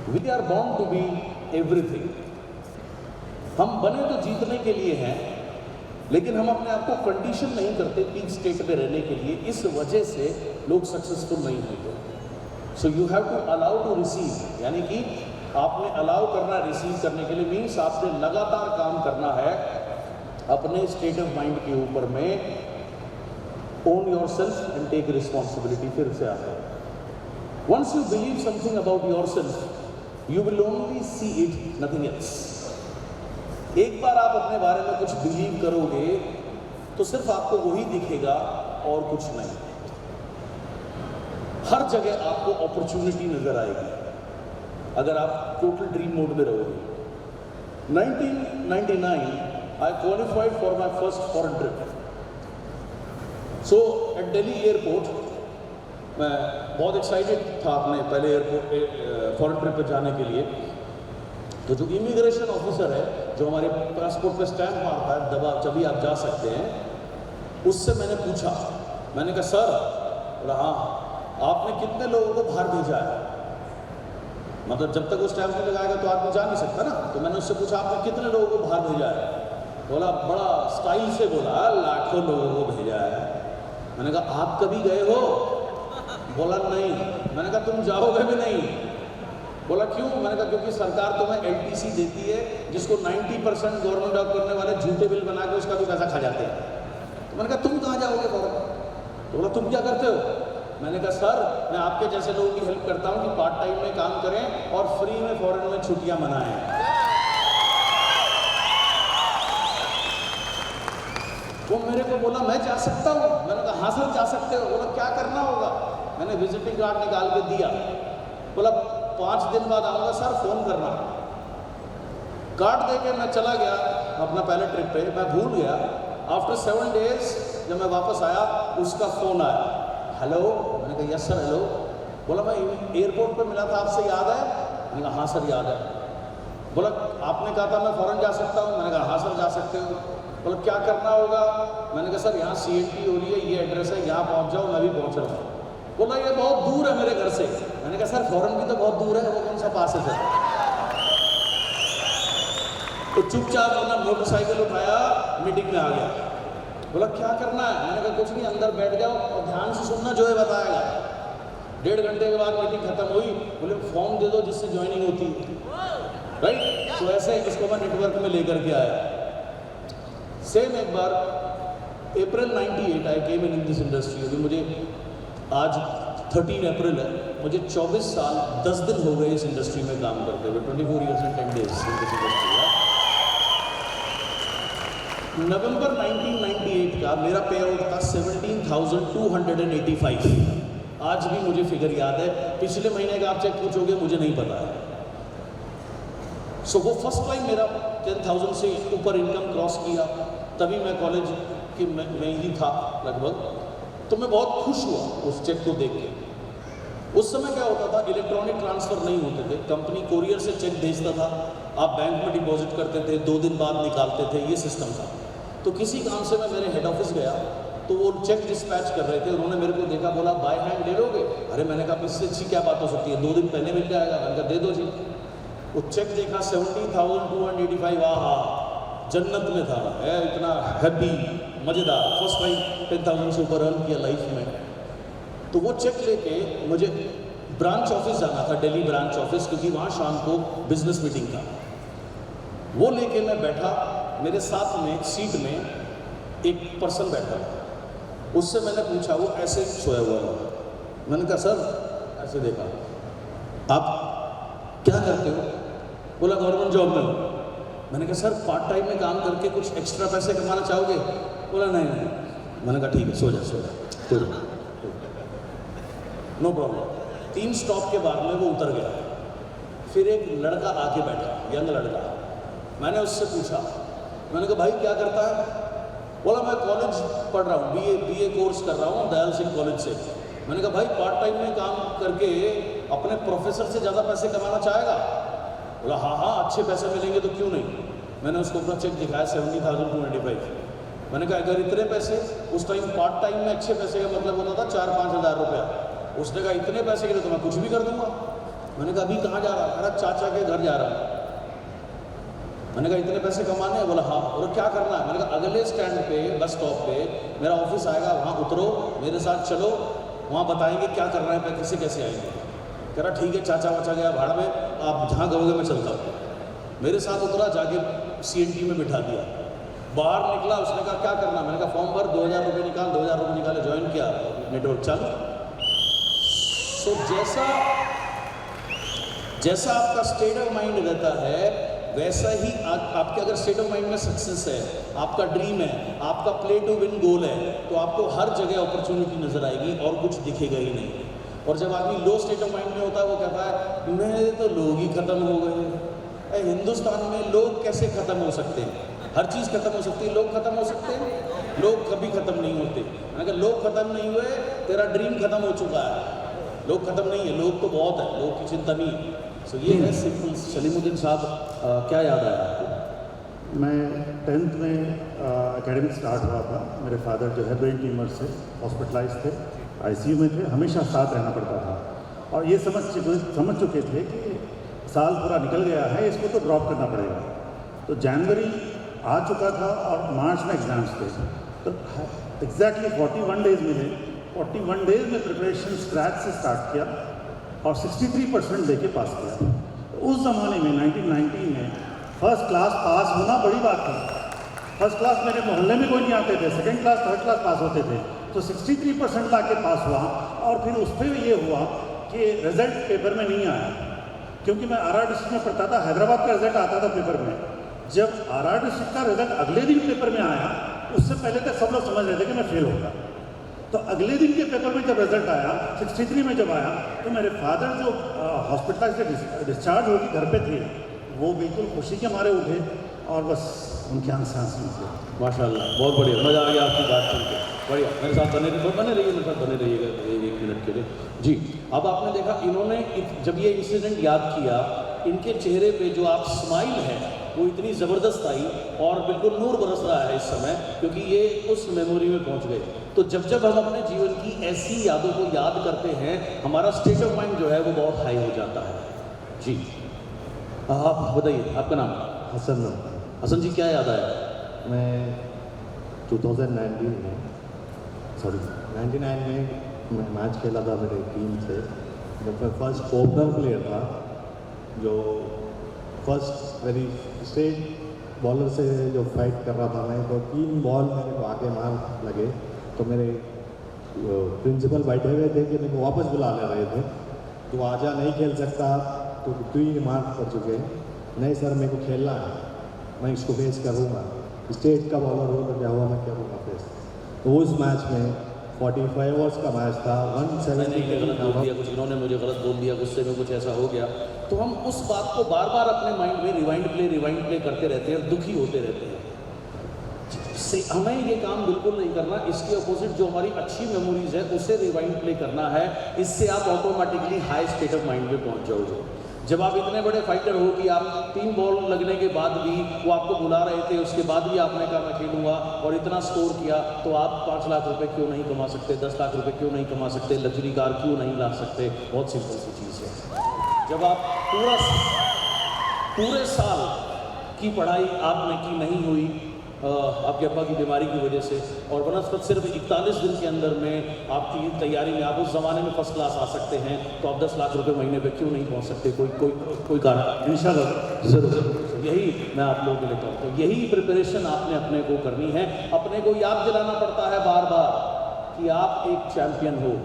We are born to be everything. हम बने तो जीतने के लिए हैं, लेकिन हम अपने आप को कंडीशन नहीं करते पीक स्टेट पे रहने के लिए। इस वजह से लोग सक्सेसफुल नहीं होते। So you have to allow to receive, यानी कि आपने अलाउ करना रिसीव करने के लिए, मीन्स आपने लगातार काम करना है अपने स्टेट ऑफ माइंड के ऊपर में। Own yourself and take responsibility. फिर से आता है, once you believe something about yourself you will only see it, nothing else. एक बार आप अपने बारे में कुछ बिलीव करोगे तो सिर्फ आपको वही दिखेगा और कुछ नहीं। हर जगह आपको अपॉर्चुनिटी नजर आएगी अगर आप टोटल ड्रीम मोड में रहोगे। 1999 I qualified for my first foreign trip. So at Delhi airport मैं बहुत एक्साइटेड था अपने पहले एयरपोर्ट फॉरेन ट्रिप पर जाने के लिए। तो जो इमिग्रेशन ऑफिसर है, जो हमारे पासपोर्ट पे स्टैंप मारता है, दबा जब आप जा सकते हैं, उससे मैंने पूछा, मैंने कहा सर, बोला हाँ, आपने कितने लोगों को बाहर भेजा है? मतलब जब तक वो स्टैंप नहीं लगाएगा तो आदमी जा नहीं सकता ना। तो मैंने उससे पूछा आपने कितने लोगों को बाहर भेजा है? बोला बड़ा स्टाइल से बोला लाखों लोगों को भेजा है। मैंने कहा आप कभी गए हो? बोला नहीं। मैंने कहा तुम जाओगे भी नहीं। बोला क्यों? मैंने कहा क्योंकि सरकार तुम्हें LTC देती है, जिसको 90% गवर्नमेंट जॉब करने वाले झूठे बिल बना के उसका भी पैसा खा जाते हैं। तो मैंने कहा तुम कहाँ जाओगे फॉरेन? तो बोला तुम क्या करते हो? मैंने कहा सर मैं आपके जैसे लोगों की हेल्प करता हूँ कि पार्ट टाइम में काम करें और फ्री में फॉरेन में छुट्टियां मनाएं। वो मेरे को बोला मैं जा सकता हूँ? मैंने कहा हाँ सर जा सकते हो। बोला क्या करना होगा? मैंने विजिटिंग कार्ड निकाल के दिया। बोला 5 दिन बाद आऊँगा सर, फ़ोन करना। कार्ड दे के मैं चला गया अपना पहले ट्रिप पे, मैं भूल गया। आफ्टर 7 डेज जब मैं वापस आया उसका फ़ोन आया, हेलो। मैंने कहा यस सर हेलो। बोला मैं एयरपोर्ट पे मिला था, आपसे याद है? मैंने कहा हाँ सर याद है। बोला आपने कहा था मैं फ़ौरन जा सकता हूँ? मैंने कहा हाँ सर जा सकते हो। बोला क्या करना होगा? मैंने कहा सर यहाँ CNT हो रही है, ये एड्रेस है, यहाँ पहुँच जाओ, मैं भी पहुँच रहा हूँ। बोला ये बहुत दूर है मेरे घर से। मैंने कहा सर फ़ौरन भी तो बहुत दूर है, वो कौन सा पास है सर? तो चुपचाप अपना मोटरसाइकिल उठाया, मीटिंग में आ गया। बोला क्या करना है? मैंने कहा कुछ नहीं, अंदर बैठ जाओ और ध्यान से सुनना जो है बताएगा। 1.5 घंटे के बाद मीटिंग खत्म हुई। बोले फॉर्म दे दो जिससे ज्वाइनिंग होती है, राइट? तो ऐसे इसको मैं नेटवर्क में लेकर के आया। सेम एक बार अप्रैल 98 आई केम इन दिस इंडस्ट्री। अभी मुझे आज 13 अप्रैल है, मुझे 24 साल 10 दिन हो गए इस इंडस्ट्री में काम करते हुए। 24 years and 10 days in this industry. नवंबर 1998 का मेरा पे आउट था 17,285। आज भी मुझे फिगर याद है। पिछले महीने का आप चेक पूछोगे मुझे नहीं पता है। सो वो फर्स्ट टाइम मेरा 10,000 से ऊपर इनकम क्रॉस किया, तभी मैं कॉलेज के में ही था लगभग। तो मैं बहुत खुश हुआ उस चेक को देख के। उस समय क्या होता था, इलेक्ट्रॉनिक ट्रांसफ़र नहीं होते थे, कंपनी कोरियर से चेक भेजता था, आप बैंक में डिपॉजिट करते थे, 2 दिन बाद निकालते थे, ये सिस्टम था। तो किसी काम से मैं मेरे हेड ऑफिस गया तो वो चेक डिस्पैच कर रहे थे। उन्होंने मेरे को देखा, बोला बाय हैंड ले लोगे? अरे मैंने कहा इससे अच्छी क्या बात हो सकती है, 2 दिन पहले मिल जाएगा। मैंने कहा दे दो जी। वो चेक देखा 17,285। हाँ जन्नत में था, है इतना हैप्पी, मज़ेदार। फर्स्ट टाइम 10,000 से ऊपर अर्न किया लाइफ में। तो वो चेक लेके मुझे ब्रांच ऑफिस जाना था, दिल्ली ब्रांच ऑफिस, क्योंकि वहाँ शाम को बिजनेस मीटिंग था। वो लेके मैं बैठा, मेरे साथ में सीट में एक पर्सन बैठा था। उससे मैंने पूछा, वो ऐसे सोया हुआ था। मैंने कहा सर, ऐसे देखा, आप क्या करते हो? बोला गवर्नमेंट जॉब में। मैंने कहा सर पार्ट टाइम में काम करके कुछ एक्स्ट्रा पैसे कमाना चाहोगे? बोला नहीं नहीं। मैंने कहा ठीक है सो जा नो प्रॉब्लम। 3 स्टॉप के बाद में वो उतर गया। फिर एक लड़का आके बैठा, यंग लड़का। मैंने उससे पूछा, मैंने कहा भाई क्या करता है? बोला मैं कॉलेज पढ़ रहा हूँ, BA कोर्स कर रहा हूँ दयाल सिंह कॉलेज से। मैंने कहा भाई पार्ट टाइम में काम करके अपने प्रोफेसर से ज़्यादा पैसे कमाना चाहेगा? बोला हाँ अच्छे पैसे मिलेंगे तो क्यों नहीं। मैंने उसको अपना चेक दिखाया 70,285। मैंने कहा अगर इतने पैसे, उस टाइम पार्ट टाइम में अच्छे पैसे का मतलब होता था 4-5 हज़ार रुपया। उसने कहा इतने पैसे के लिए तो मैं कुछ भी कर दूंगा। मैंने कहा अभी कहाँ जा रहा? अरे चाचा के घर जा रहा हूँ। मैंने कहा इतने पैसे कमाने हैं? बोला हाँ। और क्या करना है? मैंने कहा अगले स्टैंड पे, बस स्टॉप पे मेरा ऑफिस आएगा, वहाँ उतरो, मेरे साथ चलो, वहाँ बताएंगे क्या करना है, पैसे कैसे आएंगे। कह रहा ठीक है, चाचा वाचा गया भाड़ में, आप जहाँ कहोगे मैं चलता हूँ। मेरे साथ उतरा, जाके CNT में बिठा दिया। बाहर निकला, उसने कहा क्या करना? मैंने कहा फॉर्म भर, 2,000 रुपये निकाल। 2,000 रुपये निकाले, ज्वाइन किया, नेटवर्क चालू। तो जैसा आपका स्टेट ऑफ माइंड रहता है, वैसा ही आपके अगर स्टेट ऑफ माइंड में सक्सेस है, आपका ड्रीम है, आपका प्ले टू विन गोल है, तो आपको हर जगह अपॉर्चुनिटी नजर आएगी और कुछ दिखेगा ही नहीं। और जब आदमी लो स्टेट ऑफ माइंड में होता है, वो कहता है मेरे तो लोग ही खत्म हो गए। हिंदुस्तान में लोग कैसे खत्म हो सकते हैं? हर चीज़ खत्म हो सकती है, लोग खत्म हो सकते हैं? लोग कभी खत्म नहीं होते। अगर लोग खत्म नहीं हुए, तेरा ड्रीम खत्म हो चुका है। लोग खत्म नहीं है, लोग तो बहुत है, लोग की चिंता नहीं है। सो ये है सिंपल। सलीमुद्दीन साहब, क्या याद आया आपको? मैं 10th में एकेडमिक स्टार्ट हुआ था। मेरे फादर जो है ब्रेन ट्यूमर से हॉस्पिटलाइज थे, ICU में थे, हमेशा साथ रहना पड़ता था। और ये समझ चुके थे कि साल पूरा निकल गया है, इसको तो ड्रॉप करना पड़ेगा। तो जनवरी आ चुका था और मार्च में एग्ज़ाम्स थे। तो एग्जैक्टली 41 डेज़ मिले। 41 डेज़ में प्रिपरेशन स्क्रैच से स्टार्ट किया और 63% लेके पास किया। उस ज़माने में 1990 में फर्स्ट क्लास पास होना बड़ी बात थी। फर्स्ट क्लास मेरे मोहल्ले में कोई नहीं आते थे, second class third class pass होते थे। तो 63% ला के पास हुआ और फिर उस पर ये हुआ कि रिज़ल्ट पेपर में नहीं आया, क्योंकि मैं आर डिस्ट्रिक्ट में पढ़ता था, हैदराबाद का रिज़ल्ट आता था पेपर में। जब आर डिस्ट्रिक्ट का रिज़ल्ट अगले दिन पेपर में आया, उससे पहले तक सब लोग समझ रहे थे कि मैं फेल होगा। तो अगले दिन के पेपर में जब रिज़ल्ट आया 63 में जब आया, तो मेरे फादर जो हॉस्पिटल से डिस्चार्ज होकर घर पे थे, वो बिल्कुल खुशी के मारे उठे और बस उनके आंसू आंसू थे। माशाल्लाह, बहुत बढ़िया, मज़ा आ गया आपकी बात सुन के। बढ़िया, मेरे साथ बने रहिए, मेरे साथ बने रहिएगा 1 मिनट के लिए जी। अब आपने देखा इन्होंने जब ये इंसिडेंट याद किया, इनके चेहरे पे जो आप स्माइल है वो इतनी ज़बरदस्त आई और बिल्कुल नूर बरस रहा है इस समय, क्योंकि ये उस मेमोरी में पहुंच गए। तो जब जब हम अपने जीवन की ऐसी यादों को याद करते हैं, हमारा स्टेट ऑफ माइंड जो है वो बहुत हाई हो जाता है जी। आप बताइए, आपका नाम? हसन। हसन जी, क्या याद आया? मैं 2019 में मैं मैच खेला था मेरे टीम से, जब मैं फर्स्ट ओपनर प्लेयर था, जो फर्स्ट मेरी स्टेट बॉलर से जो फाइट कर रहा था मैं, तो 3 बॉल मेरे को आगे मार लगे। तो मेरे प्रिंसिपल बैठे हुए थे कि मेरे को वापस बुला ले रहे थे, तो आजा नहीं खेल सकता, तो 3 मार पड़ चुके हैं। नहीं सर, मेरे को खेलना है, मैं इसको फेस करूँगा, स्टेट का बॉलर हो तो क्या हुआ, मैं करूँगा फेस। तो उस मैच में 45 ओवर्स का मैच था, 170 गलत बोल दिया कुछ, इन्होंने मुझे गलत बोल दिया, गुस्से में कुछ ऐसा हो गया। तो हम उस बात को बार बार अपने माइंड में रिवाइंड प्ले करते रहते हैं, दुखी होते रहते हैं। हमें ये काम बिल्कुल नहीं करना। इसके अपोजिट जो हमारी अच्छी मेमोरीज है उसे रिवाइंड प्ले करना है। इससे आप automatically high state of mind में पहुंच जाओगे। जब आप इतने बड़े फाइटर हो कि आप 3 बॉल लगने के बाद भी वो आपको बुला रहे थे, उसके बाद भी आपने कहा मैं खेलूंगा और इतना स्कोर किया, तो आप 5 लाख रुपए क्यों नहीं कमा सकते, 10 लाख रुपए क्यों नहीं कमा सकते, लग्जरी कार क्यों नहीं ला सकते? बहुत सिंपल सी चीज़ है। जब आप पूरे साल की पढ़ाई आपने की नहीं हुई आपके अब्बा की बीमारी की वजह से, और बनस्पत सिर्फ 41 दिन के अंदर में आपकी तैयारी में आप उस ज़माने में फर्स्ट क्लास आ सकते हैं, तो आप 10 लाख रुपए महीने पे क्यों नहीं पहुंच सकते? कोई कारण इंशाल्लाह ज़रूर। यही मैं आप लोगों के लिए कहता हूँ, यही प्रिपरेशन आपने अपने को करनी है। अपने को याद दिलाना पड़ता है बार बार कि आप एक चैम्पियन हो,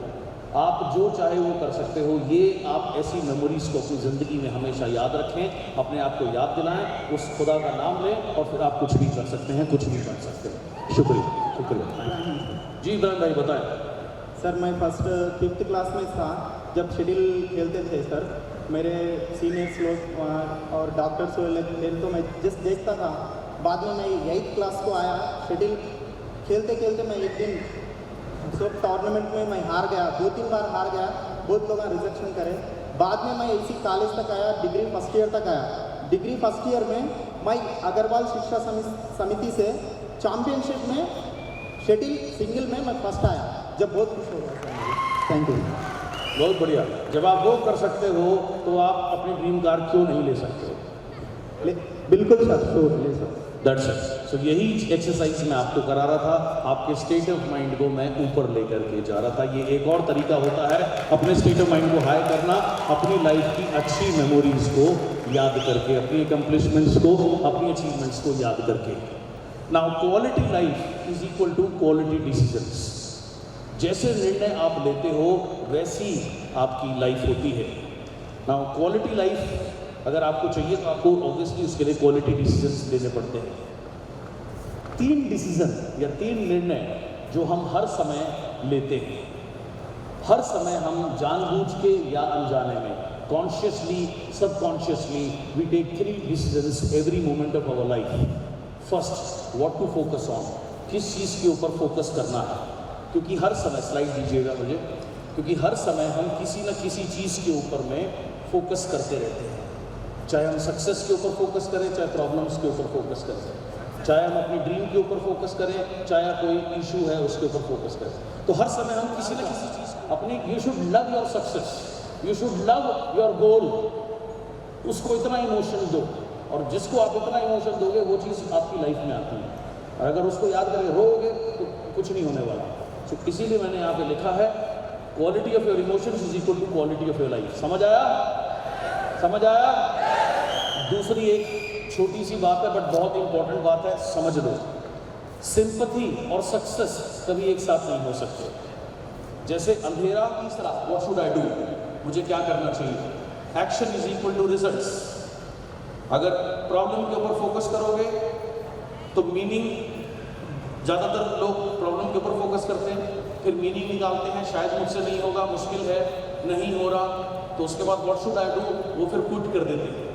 आप जो चाहे वो कर सकते हो। ये आप ऐसी मेमोरीज को अपनी ज़िंदगी में हमेशा याद रखें, अपने आप को याद दिलाएं, उस खुदा का नाम लें और फिर आप कुछ भी कर सकते हैं, कुछ भी कर सकते हैं। शुक्रिया जी। इब्राहिम भाई बताएं। सर, मैं फर्स्ट 5th क्लास में था जब शेड्यूल खेलते थे सर। मेरे सीनियर्स लोग और डॉक्टर्स लोग थे, तो मैं जस्ट देखता था। बाद में मैं 8th क्लास को आया, शेड्यूल खेलते खेलते मैं एक दिन सब टूर्नामेंट में मैं हार गया, 2-3 बार हार गया, बहुत लोग रिजेक्शन करे। बाद में मैं इसी कॉलेज तक आया, डिग्री फर्स्ट ईयर तक आया। डिग्री फर्स्ट ईयर में मैं अग्रवाल शिक्षा समिति से चैम्पियनशिप में शेड्यूल सिंगल में मैं फर्स्ट आया, जब बहुत खुश हो गया सर। Thank you. बहुत बढ़िया। जब आप वो कर सकते हो तो आप अपनी ड्रीम कार क्यों नहीं ले सकते? बिल्कुल सर, श्योर ले सर। That's it. सो यही एक्सरसाइज मैं आपको करा रहा था, आपके स्टेट ऑफ माइंड को मैं ऊपर लेकर के जा रहा था। ये एक और तरीका होता है अपने स्टेट ऑफ माइंड को हाई करना, अपनी लाइफ की अच्छी मेमोरीज को याद करके, अपनी अकम्पलिशमेंट्स को, अपनी अचीवमेंट्स को याद करके। Now quality life is equal to quality decisions. जैसे निर्णय आप लेते हो वैसी आपकी लाइफ होती है। नाउ क्वालिटी लाइफ अगर आपको चाहिए तो आपको ऑब्वियसली उसके लिए क्वालिटी डिसीजंस लेने पड़ते हैं। 3 डिसीजन या 3 निर्णय जो हम हर समय लेते हैं, हर समय हम जानबूझ के या अनजाने में, consciously subconsciously, we take 3 decisions every moment of our life. First, what to focus on, किस चीज़ के ऊपर फोकस करना है। क्योंकि हर समय, स्लाइड दीजिएगा मुझे, क्योंकि हर समय हम किसी न किसी चीज़ के ऊपर में फोकस करते रहते हैं। चाहे हम सक्सेस के ऊपर फोकस करें, चाहे प्रॉब्लम्स के ऊपर फोकस करें, चाहे हम अपनी ड्रीम के ऊपर फोकस करें, चाहे कोई इशू है उसके ऊपर फोकस करें। तो हर समय हम किसी न किसी चीज़ अपनी, you should love your success, you should love your goal, उसको इतना इमोशन दो, और जिसको आप इतना इमोशन दोगे वो चीज़ आपकी लाइफ में आती है। और अगर उसको याद करके रोओगे तो कुछ नहीं होने वाला। तो इसीलिए मैंने यहाँ पे लिखा है quality of your emotions is equal to quality of your life. समझ आया? समझ आया? दूसरी एक छोटी सी बात है बट बहुत इंपॉर्टेंट बात है, समझ लो। सिंपैथी और सक्सेस कभी एक साथ नहीं हो सकते। जैसे अंधेरा, तीसरा व्हाट शुड आई डू, मुझे क्या करना चाहिए। Action is equal to results. अगर प्रॉब्लम के ऊपर फोकस करोगे तो मीनिंग, ज़्यादातर लोग प्रॉब्लम के ऊपर फोकस करते हैं, फिर मीनिंग निकालते हैं, शायद मुझसे नहीं होगा, मुश्किल है, नहीं हो रहा, तो उसके बाद व्हाट शुड आई डू वो फिर क्विट कर देते हैं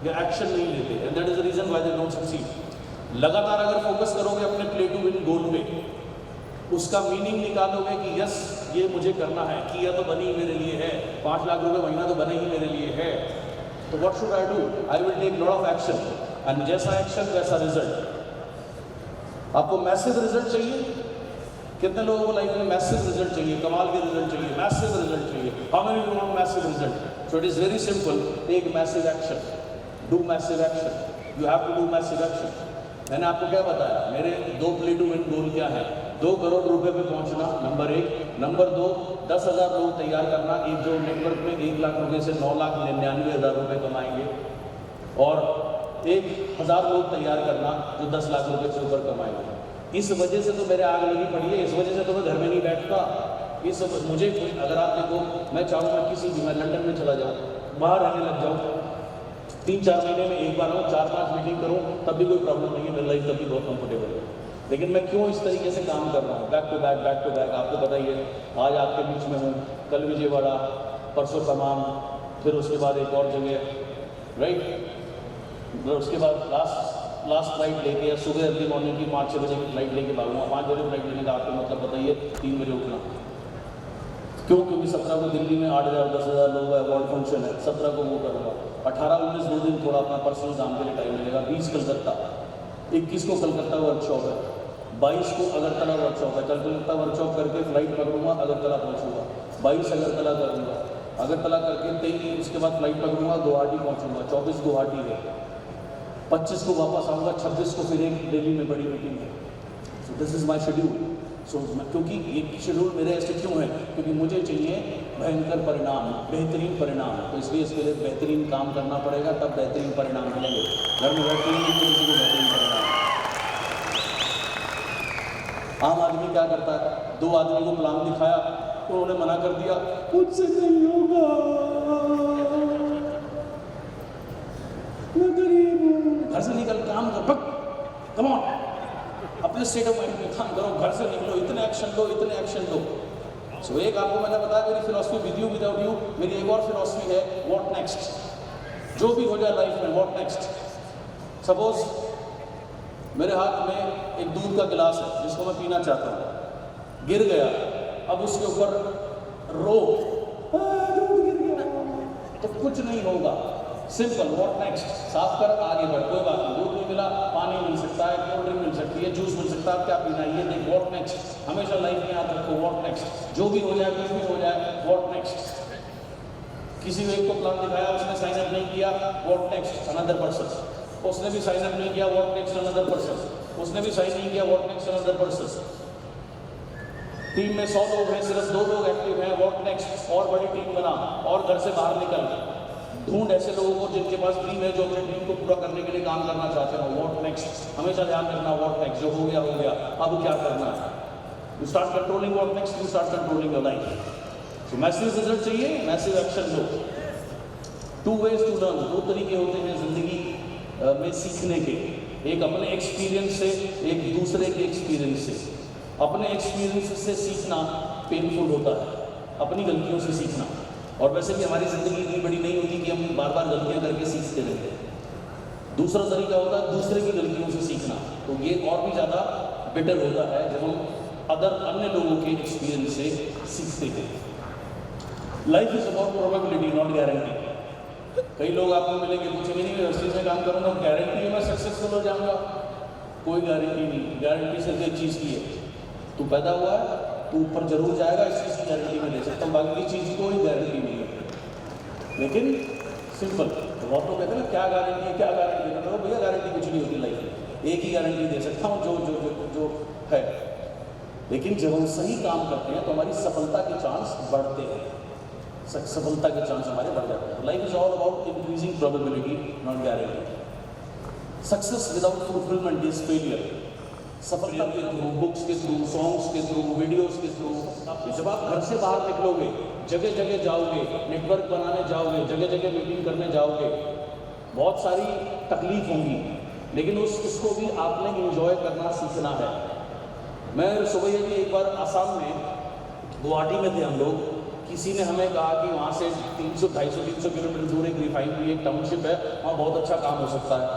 या एक्शन नहीं लेते, and that is the reason why they don't succeed. लगातार अगर फोकस करोगे अपने प्ले टू विन गोल पे, उसका मीनिंग निकालोगे कि यस ये मुझे करना है, किया तो बनी ही मेरे लिए है, 5 लाख रुपए महीना तो बने ही मेरे लिए है, तो what should I do, I will take lot of action, and जैसा एक्शन वैसा रिजल्ट। आपको मैसिव रिजल्ट चाहिए? कितने लोगों को लाइफ में मैसिव रिजल्ट चाहिए, कमाल के रिजल्ट चाहिए, मैसिव रिजल्ट चाहिए? How many you want massive result? So it is very simple, take massive action, do massive action, you have to do massive action. मैंने आपको क्या बताया, मेरे 2 प्ले टू विन गोल क्या है? 2 करोड़ रुपए पे पहुंचना, नंबर 1। नंबर 2, 10,000 लोग तैयार करना, एक जो नेटवर्क में 1 लाख रुपए से 9,99,000 रुपए कमाएंगे, और 1,000 लोग तैयार करना जो 10 लाख रुपए से ऊपर कमाएंगे। इस वजह से तो मेरे आग लगी पड़ी है, इस वजह से तो मैं घर में नहीं बैठता। इस मुझे अगर आप देखो, मैं चाहूँगा किसी भी, मैं लंदन में चला जाऊँ, बाहर रहने लग जाऊँ, 3-4 महीने में एक बार आऊँ, 4-5 मीटिंग करूँ, तब भी कोई प्रॉब्लम नहीं है, मेरी लाइफ तब भी बहुत कंफर्टेबल है। लेकिन मैं क्यों इस तरीके से काम कर रहा हूँ, बैक टू बैक, आपको पता ही है। आज आपके बीच में हूँ, कल विजयवाड़ा, परसों तमाम, फिर उसके बाद एक और जगह, राइट। उसके बाद लास्ट फ्लाइट लेके, या सुबह अर्ली मॉर्निंग की 5-6 बजे की फ्लाइट लेके भागूंगा। 5 बजे फ्लाइट लेने का आपको मतलब बताइए, 3 बजे उठना। क्यों? क्योंकि 17 को दिल्ली में 8,000-10,000 लोगों का अवार्ड फंक्शन है, 17 को वो करूँगा। 18-19 2 दिन थोड़ा अपना पर्सनल काम के लिए टाइम मिलेगा। 20 कलकत्ता, 21 को कलकत्ता वर्कशॉप है, 22 को अगरतला वर्कशॉप है। कलकत्ता वर्कशॉप करके फ्लाइट पकड़ूंगा, अगरतला पहुँचूंगा। 22 अगरतला करूँगा, अगरतला करके 23 उसके बाद फ्लाइट पकड़ूंगा, गुवाहाटी पहुँचूंगा। 24 गुवाहाटी है, 25 को वापस आऊँगा, 26 को फिर एक दिल्ली में बड़ी मीटिंग है। So this is my schedule. So क्योंकि ये शेड्यूल मेरे ऐसे क्यों है? क्योंकि मुझे चाहिए भयंकर परिणाम, बेहतरीन परिणाम, तो इसलिए इसके लिए बेहतरीन काम करना पड़ेगा, तब बेहतरीन परिणाम मिलेंगे। घर में बैठे ही किसी को बेहतरीन परिणाम। आम आदमी क्या करता है? 2 आदमी को प्लान दिखाया, उन्होंने मना कर दिया, मुझसे नहीं होगा, मैं गरीब हूँ। घर से निकल काम कर, कम ऑन, अपने स्टेट ऑफ माइंड में काम करो, घर से निकलो, इतने एक्शन लो। सो एक आपको मैंने बताया मेरी philosophy, with you without you. मेरी एक और फिलॉसफी है, व्हाट नेक्स्ट। जो भी हो जाए लाइफ में, व्हाट नेक्स्ट। सपोज मेरे हाथ में एक दूध का गिलास है जिसको मैं पीना चाहता हूँ, गिर गया, अब उसके ऊपर रो, दूध गिर गया, तो कुछ नहीं होगा। सिंपल, व्हाट नेक्स्ट, साफ कर, आगे बढ़, कोई बात नहीं। दूध नहीं मिला, पानी मिल सकता है, कोल्ड ड्रिंक मिल सकती है, जूस मिल सकता है, क्या पीना है ये देख, व्हाट नेक्स्ट। हमेशा लाइफ में याद रखो, व्हाट नेक्स्ट। जो भी हो जाए, कुछ भी हो जाए, व्हाट नेक्स्ट। किसी एक को प्लान दिखाया, उसने साइन अप नहीं किया, व्हाट नेक्स्ट, अनदर पर्सन। उसने भी साइन अप नहीं किया, व्हाट नेक्स्ट, अनदर पर्सन। उसने भी साइन नहीं किया, what next, another person. Team में 100 लोग हैं, सिर्फ 2 लोग एक्टिव हैं, व्हाट नेक्स्ट, और बड़ी टीम बना, और घर से बाहर निकल, ढूंढ ऐसे लोगों को जिनके पास टीम है, जो अपने टीम को पूरा करने के लिए काम करना चाहते हो, व्हाट नेक्स्ट। हमेशा ध्यान रखना, व्हाट नेक्स्ट, जो हो गया, अब क्या करना है। You start controlling what next, you start controlling your life. So massive result चाहिए, मैसिव एक्शन लो। 2 ways टू लर्न, 2 तरीके होते हैं जिंदगी में सीखने के, एक अपने एक्सपीरियंस से, एक दूसरे के एक्सपीरियंस से। अपने एक्सपीरियंस से सीखना पेनफुल होता है, अपनी गलतियों से सीखना। और वैसे भी हमारी ज़िंदगी इतनी बड़ी नहीं होती कि हम बार बार गलतियाँ करके सीखते रहते हैं। दूसरा तरीका होता है दूसरे की गलतियों से सीखना, तो ये और भी ज़्यादा बेटर होता है जब हम अन्य लोगों के एक्सपीरियंस से सीखते हैं। Life is about probability, not guarantee. कई लोग आपको मिलेंगे, पूछेंगे नहीं मैं उस चीज़ में काम करूँगा, गारंटी है मैं सक्सेसफुल हो जाऊँगा? कोई गारंटी नहीं। गारंटी सिर्फ एक चीज़ की है, तू पैदा हुआ है, तू ऊपर जरूर जाएगा, इस चीज़ की गारंटी मैं दे सकता हूँ, बाकी की चीज़ की कोई गारंटी नहीं है। लेकिन सिंपल, तो बहुत लोग कहते हैं ना क्या गारंटी है, क्या गारंटी है, मतलब भैया गारंटी कुछ नहीं होती लाइफ में, एक ही गारंटी दे सकता हूँ जो जो जो जो है। लेकिन जब हम सही काम करते हैं तो हमारी सफलता के चांस बढ़ते हैं, सफलता के चांस हमारे बढ़ जाते हैं। Life is all about increasing probability, not guarantee. Success without fulfilment is failure. सफलता के थ्रू, बुक्स के थ्रू, सॉन्ग्स के थ्रू, वीडियोस के थ्रू, जब आप घर से बाहर निकलोगे, जगह जगह जाओगे, नेटवर्क बनाने जाओगे, जगह जगह मीटिंग करने जाओगे, बहुत सारी तकलीफ होंगी, लेकिन उसको भी आपने इंजॉय करना सीखना है। मैं सुबह जी एक बार आसाम में, गुवाहाटी में थे हम लोग, किसी ने हमें कहा कि वहाँ से 250-300 किलोमीटर दूर एक रिफाइनरी, एक टाउनशिप है, वहाँ बहुत अच्छा काम हो सकता है,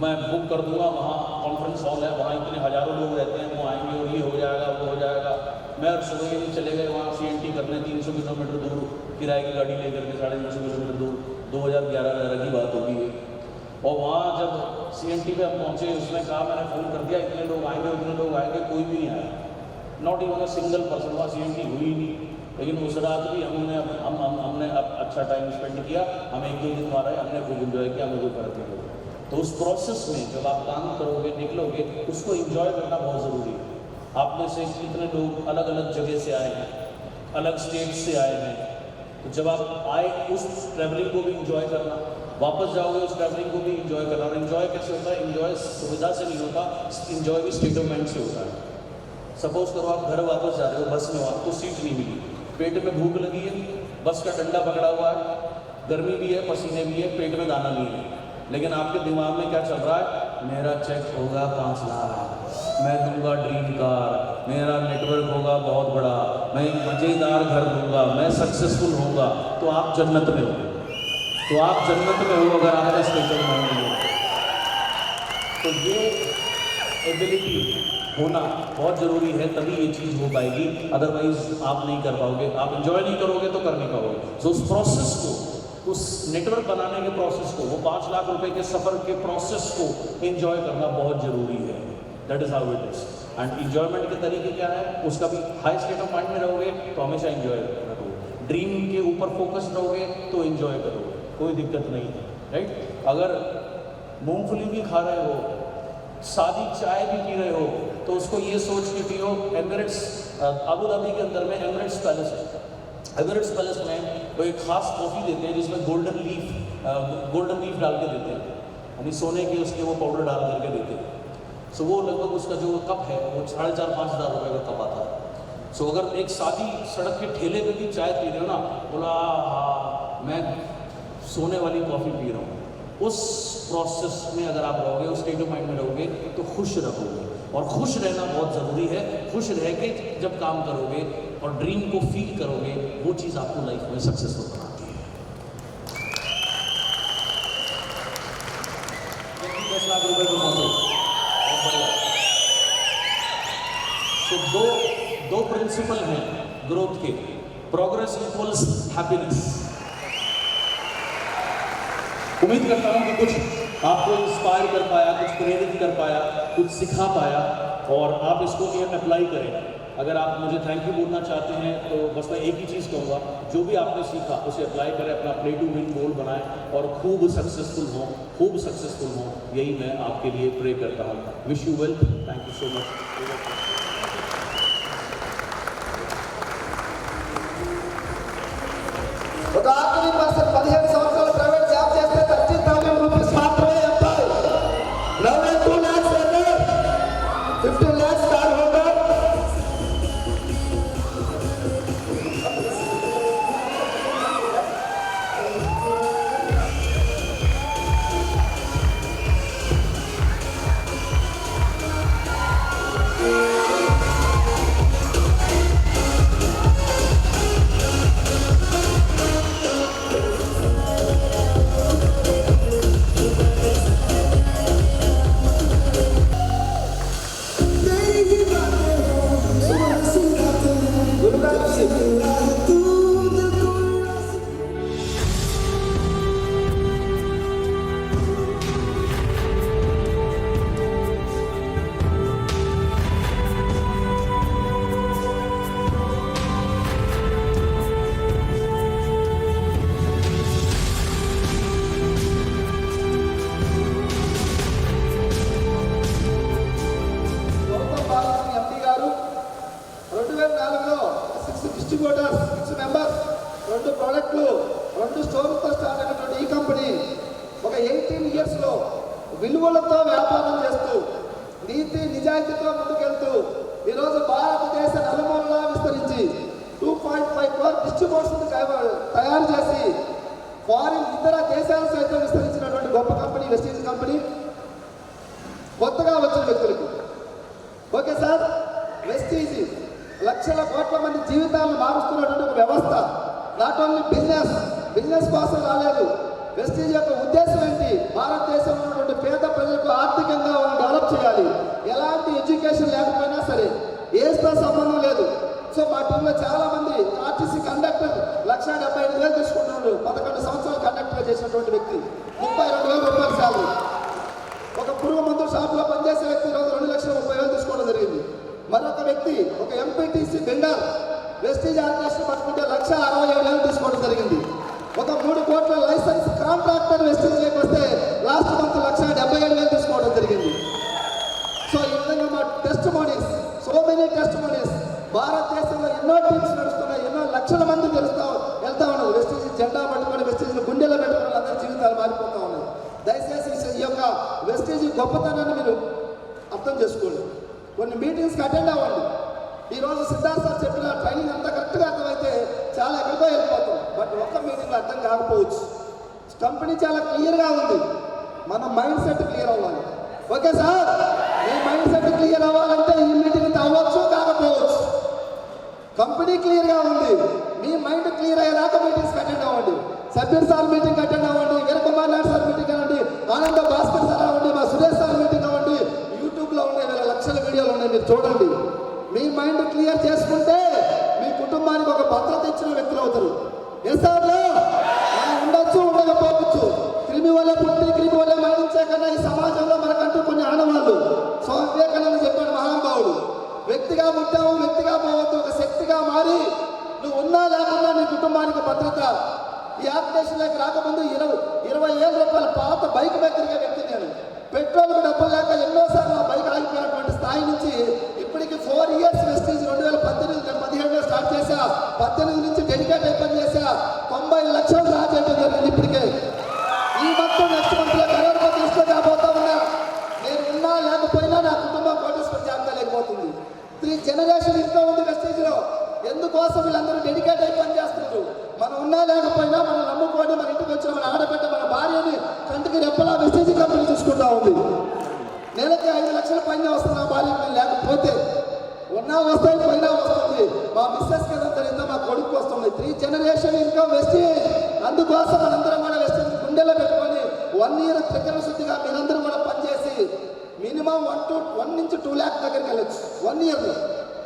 मैं बुक कर दूंगा, वहाँ कॉन्फ्रेंस हॉल है, वहाँ इतने हज़ारों लोग रहते हैं, वो आएंगे और ये हो जाएगा, वो हो जाएगा। मैं सुबह ही चले गए वहाँ CNT करने, 300 किलोमीटर दूर किराए की गाड़ी लेकर के, 350 किलोमीटर दूर, 2011 की बात होगी। और वहाँ जब CNT पे हम पहुँचे, उसने कहा, मैंने फ़ोन कर दिया, इतने लोग आएंगे, उतने लोग आएंगे, कोई भी नहीं आया, not even a single person. वहाँ CNT हुई नहीं। लेकिन उस रात भी हमने अच्छा टाइम स्पेंड किया, हमें 1-2 दिन मारा है, हमने खूब इन्जॉय किया, हमें कोई फर्क नहीं पड़ा। तो उस प्रोसेस में जब आप काम करोगे, निकलोगे, उसको एंजॉय करना बहुत ज़रूरी है। आप में से कितने लोग अलग अलग जगह से आए हैं, अलग स्टेट से आए हैं, तो जब आप आए उस ट्रैवलिंग को भी एंजॉय करना, वापस जाओगे उस ट्रैवलिंग को भी एंजॉय करना। और एंजॉय कैसे होता है? एंजॉय सुविधा से नहीं होता, एंजॉय भी स्टेट ऑफ माइंड से होता है। सपोज करो आप घर वापस जा रहे हो, बस में आपको सीट नहीं मिली, पेट में भूख लगी है, बस का डंडा पकड़ा हुआ है, गर्मी भी है, पसीने भी है, पेट में दाना नहीं है, लेकिन आपके दिमाग में क्या चल रहा है? मेरा चेक होगा 5 लाख, मैं दूंगा ड्रीम कार, मेरा नेटवर्क होगा बहुत बड़ा, मैं एक मज़ेदार घर दूंगा, मैं सक्सेसफुल होगा। तो आप जन्नत में हो, तो आप जन्नत में हो अगर आपका स्टेट ऑफ माइंड नहीं हो। तो ये एबिलिटी होना बहुत ज़रूरी है, तभी ये चीज़ हो पाएगी, अदरवाइज आप नहीं कर पाओगे। आप एंजॉय नहीं करोगे तो कर नहीं पाओगे। सो उस प्रोसेस को, उस नेटवर्क बनाने के प्रोसेस को, वो 5 लाख रुपए के सफ़र के प्रोसेस को एंजॉय करना बहुत ज़रूरी है। That is how it is. And enjoyment के तरीके क्या है? उसका भी हाई स्टेट ऑफ माइंड में रहोगे तो हमेशा इंजॉय करोगे, ड्रीम के ऊपर फोकस रहोगे तो इंजॉय करोगे, कोई दिक्कत नहीं है, राइट। अगर मूंगफली भी खा रहे हो, सादी चाय भी पी रहे हो, तो उसको ये सोच के पियो। एमिरेट्स, अबू धाबी के अंदर में एमिरेट्स पैलेस है। एमिरेट्स पैलेस में वो एक खास कॉफ़ी देते हैं जिसमें गोल्डन लीफ डाल के देते हैं, यानी सोने के उसके वो पाउडर डाल करके देते हैं। सो वो लगभग उसका जो कप है वो 4,500-5 हज़ार रुपये का कप आता है। सो अगर एक सादी सड़क के ठेले पे भी चाय पी रहे हो ना, बोला हाँ मैं सोने वाली कॉफ़ी पी रहा हूँ, उस प्रोसेस में अगर आप रहोगे, उस स्टेट ऑफ माइंड में रहोगे तो खुश रहोगे। और खुश रहना बहुत ज़रूरी है। खुश रह के जब काम करोगे और ड्रीम को फील करोगे, वो चीज़ आपको लाइफ में सक्सेसफुल बनाती है। 10 लाख रुपए को पहुंचे, बहुत बढ़िया। तो दो प्रिंसिपल हैं ग्रोथ के। Progress equals happiness. उम्मीद करता हूँ कि कुछ आपको इंस्पायर कर पाया, कुछ प्रेरित कर पाया, कुछ सिखा पाया, और आप इसको अप्लाई करें। अगर आप मुझे थैंक यू बोलना चाहते हैं तो बस मैं एक ही चीज़ कहूँगा, जो भी आपने सीखा उसे अप्लाई करें, अपना प्ले टू विन गोल बनाएं और खूब सक्सेसफुल हों। यही मैं आपके लिए प्रे करता हूँ। Wish you well, thank you so much. ఒక ఆఖరి పర్సన్ 15 సంవత్సరాలు ప్రైవేట్ జాబ్ చేస్తే 13,000 రూపీస్ మాత్రమే అబ్బాయి. Now 2 lakhs later, 15 lakhs card holder. 2004లో 6 డిస్ట్రిబ్యూటర్స్ 6 మెంబర్స్ 2 ప్రోడక్ట్లు 2 స్టోర్లతో స్టార్ట్ అయినటువంటి ఈ కంపెనీ ఒక 18 ఇయర్స్లో విలువలతో వ్యాపారం చేస్తూ నీతి నిజాయితీతో ముందుకెళ్తూ ఈరోజు భారతదేశ నలుమూలలా విస్తరించి 2.5 crore డిస్ట్రిబ్యూటర్స్ తయారు చేసి ఫారిన్ ఇతర దేశాలు సైతం విస్తరించినటువంటి గొప్ప కంపెనీ వెస్టీజ్ కంపెనీ. కొత్తగా వచ్చిన వ్యక్తులకు ఓకే సార్, వెస్టీజ్ లక్షల కోట్ల మంది జీవితాలను మారుస్తున్నటువంటి ఒక వ్యవస్థ. నాట్ ఓన్లీ బిజినెస్ కోసం రాలేదు. వెస్టీజ్ యొక్క ఉద్దేశం ఏంటి? భారతదేశంలో ఉన్నటువంటి పేద ప్రజలకు ఆర్థికంగా వాళ్ళని డెవలప్ చేయాలి. ఎలాంటి ఎడ్యుకేషన్ లేకపోయినా సరే, ఏజ్తో సంబంధం లేదు. సో మా టీంలో చాలా మంది ఆర్టీసీ కండక్టర్ 1,75,000 తీసుకుంటున్నారు. 11 సంవత్సరాలు కండక్టర్గా చేసినటువంటి వ్యక్తి 32,000 రూపాయల శాలరీ. ఒక పురుగు మందుల షాప్లో పనిచేసే వ్యక్తి ఈరోజు 2,30,000 తీసుకోవడం జరిగింది. మరొక వ్యక్తి ఒక ఎంపీటీసీ బిల్డర్ వెస్టీజ్ ఆర్కెస్ట్రా పట్టుకుంటే 1,67,000 తీసుకోవడం జరిగింది. ఒక 3 కోట్ల లైసెన్స్ కాంట్రాక్టర్ వెస్టీజ్లోకి వస్తే లాస్ట్ మంత్ 1,77,000 తీసుకోవడం జరిగింది. సో ఈ విధంగా మా టెస్టిమోనీస్, సో మెనీ టెస్టిమోనీస్, భారతదేశంలో ఎన్నో టీమ్స్ నడుస్తున్నాయి, ఎన్నో లక్షల మంది వెళ్తా ఉన్నారు. వెస్టీజ్ జెండా పట్టుకొని వెస్టీజ్ గుండెలో పెట్టుకుని అందరి జీవితాలు మారిపోతూ ఉన్నాయి. దయచేసి ఈ యొక్క వెస్టీజ్ గొప్పతనాన్ని మీరు అర్థం చేసుకోండి. కొన్ని మీటింగ్స్కి అటెండ్ అవ్వండి. ఈరోజు సిద్ధార్థ సార్ చెప్పిన ట్రైనింగ్ అంతా కరెక్ట్గా అర్థమైతే చాలా ఎక్కడికో వెళ్ళిపోతాం. బట్ ఒక్క మీటింగ్లో అర్థం కాకపోవచ్చు. కంపెనీ చాలా క్లియర్గా ఉంది. మన మైండ్ సెట్ క్లియర్ అవ్వాలి. ఓకే సార్, మీ మైండ్ సెట్ క్లియర్ అవ్వాలంటే ఈ మీటింగ్ అవ్వచ్చు, కాకపోవచ్చు. కంపెనీ క్లియర్గా ఉంది. మీ మైండ్ క్లియర్ అయ్యేదాకా మీటింగ్స్కి అటెండ్ అవ్వండి. సబ్బీర్ సార్ మీటింగ్ అటెండ్ అవ్వండి, వీరకుమార్ నాయుడు సార్ మీటింగ్ అవ్వండి, ఆనంద భాస్కర్ సార్ అవ్వండి, మా సురేష్ సార్ మీటింగ్ అవ్వండి. యూట్యూబ్లో ఉన్నాయి, వేల లక్షల వీడియోలు ఉన్నాయి, మీరు చూడండి. మీ మైండ్ క్లియర్ చేసుకుంటే మీ కుటుంబానికి ఒక భద్రత ఇచ్చిన వ్యక్తులు అవుతారు. ఎస్ఆర్లో మనం ఉండొచ్చు, ఉండకపోవచ్చు. క్రిమి వల్ల పుట్టి క్రిమి వల్ల మరణించే కన్నా ఈ సమాజంలో మనకంటూ కొన్ని ఆనవాళ్ళు. స్వామి వివేకానంద చెప్పాడు మహానుభావుడు, వ్యక్తిగా పుట్టావు, వ్యక్తిగా పోవద్దు, ఒక శక్తిగా మారి నువ్వు ఉన్నా లేకున్నా నీ కుటుంబానికి భద్రత. ఈ ఆర్గనైజేషన్లోకి రాకముందు 20,000 రూపాయల పాత బైక్ మీద తిరిగే వ్యక్తి నేను. పెట్రోల్కి డబ్బులు లేక ఎన్నోసార్లు నా బైక్ ఆగిపోయినటువంటి స్థాయి నుంచి ఇప్పటికి 4 ఇయర్స్ వెస్టీజ్ 2017 స్టార్ట్ చేశా. 18 నుంచి డెడికేట్ అయిపోయి చేశా. 90 లక్షలు డ్రా చేయడం జరిగింది ఇప్పటికే. ఈ మొత్తం నెక్స్ట్ మంత్లో కరోనా తీసుకొని రాబోతా ఉన్నా. నేను ఉన్నా లేకపోయినా నా కుటుంబం కోటేశ్వర జాబితా లేకపోతుంది. 3 జనరేషన్ ఇంట్లో ఉంది వెస్టీజ్లో. ఎందుకోసం వీళ్ళందరూ డెడికేట్ అయి పని చేస్తున్నారు. మనం ఉన్నా లేకపోయినా మనం నమ్ముకోండి, మన ఇంటికి వచ్చిన మన ఆడబిడ్డ, మన భార్యని కంటికి రెప్పలా వెస్టీజ్ కంపెనీ చూసుకుంటా ఉంది. నెలకి 5 లక్షల పైన వస్తుంది నా భార్యకి. లేకపోతే ఉన్నా వస్తాయి, పోయినా వస్తుంది. మా మిస్సెస్ కదా జరిగిందో మా కొడుకు వస్తుంది. 3 జనరేషన్ ఇన్కమ్ వెస్టీజ్. అందుకోసం మనందరం కూడా వెస్టీజ్ గుండెలో పెట్టుకొని 1 ఇయర్ చక్కెర శుద్ధిగా మీరందరూ కూడా పనిచేసి మినిమం 1 నుంచి 2 lakh దగ్గరికి వెళ్ళచ్చు. 1 ఇయర్లో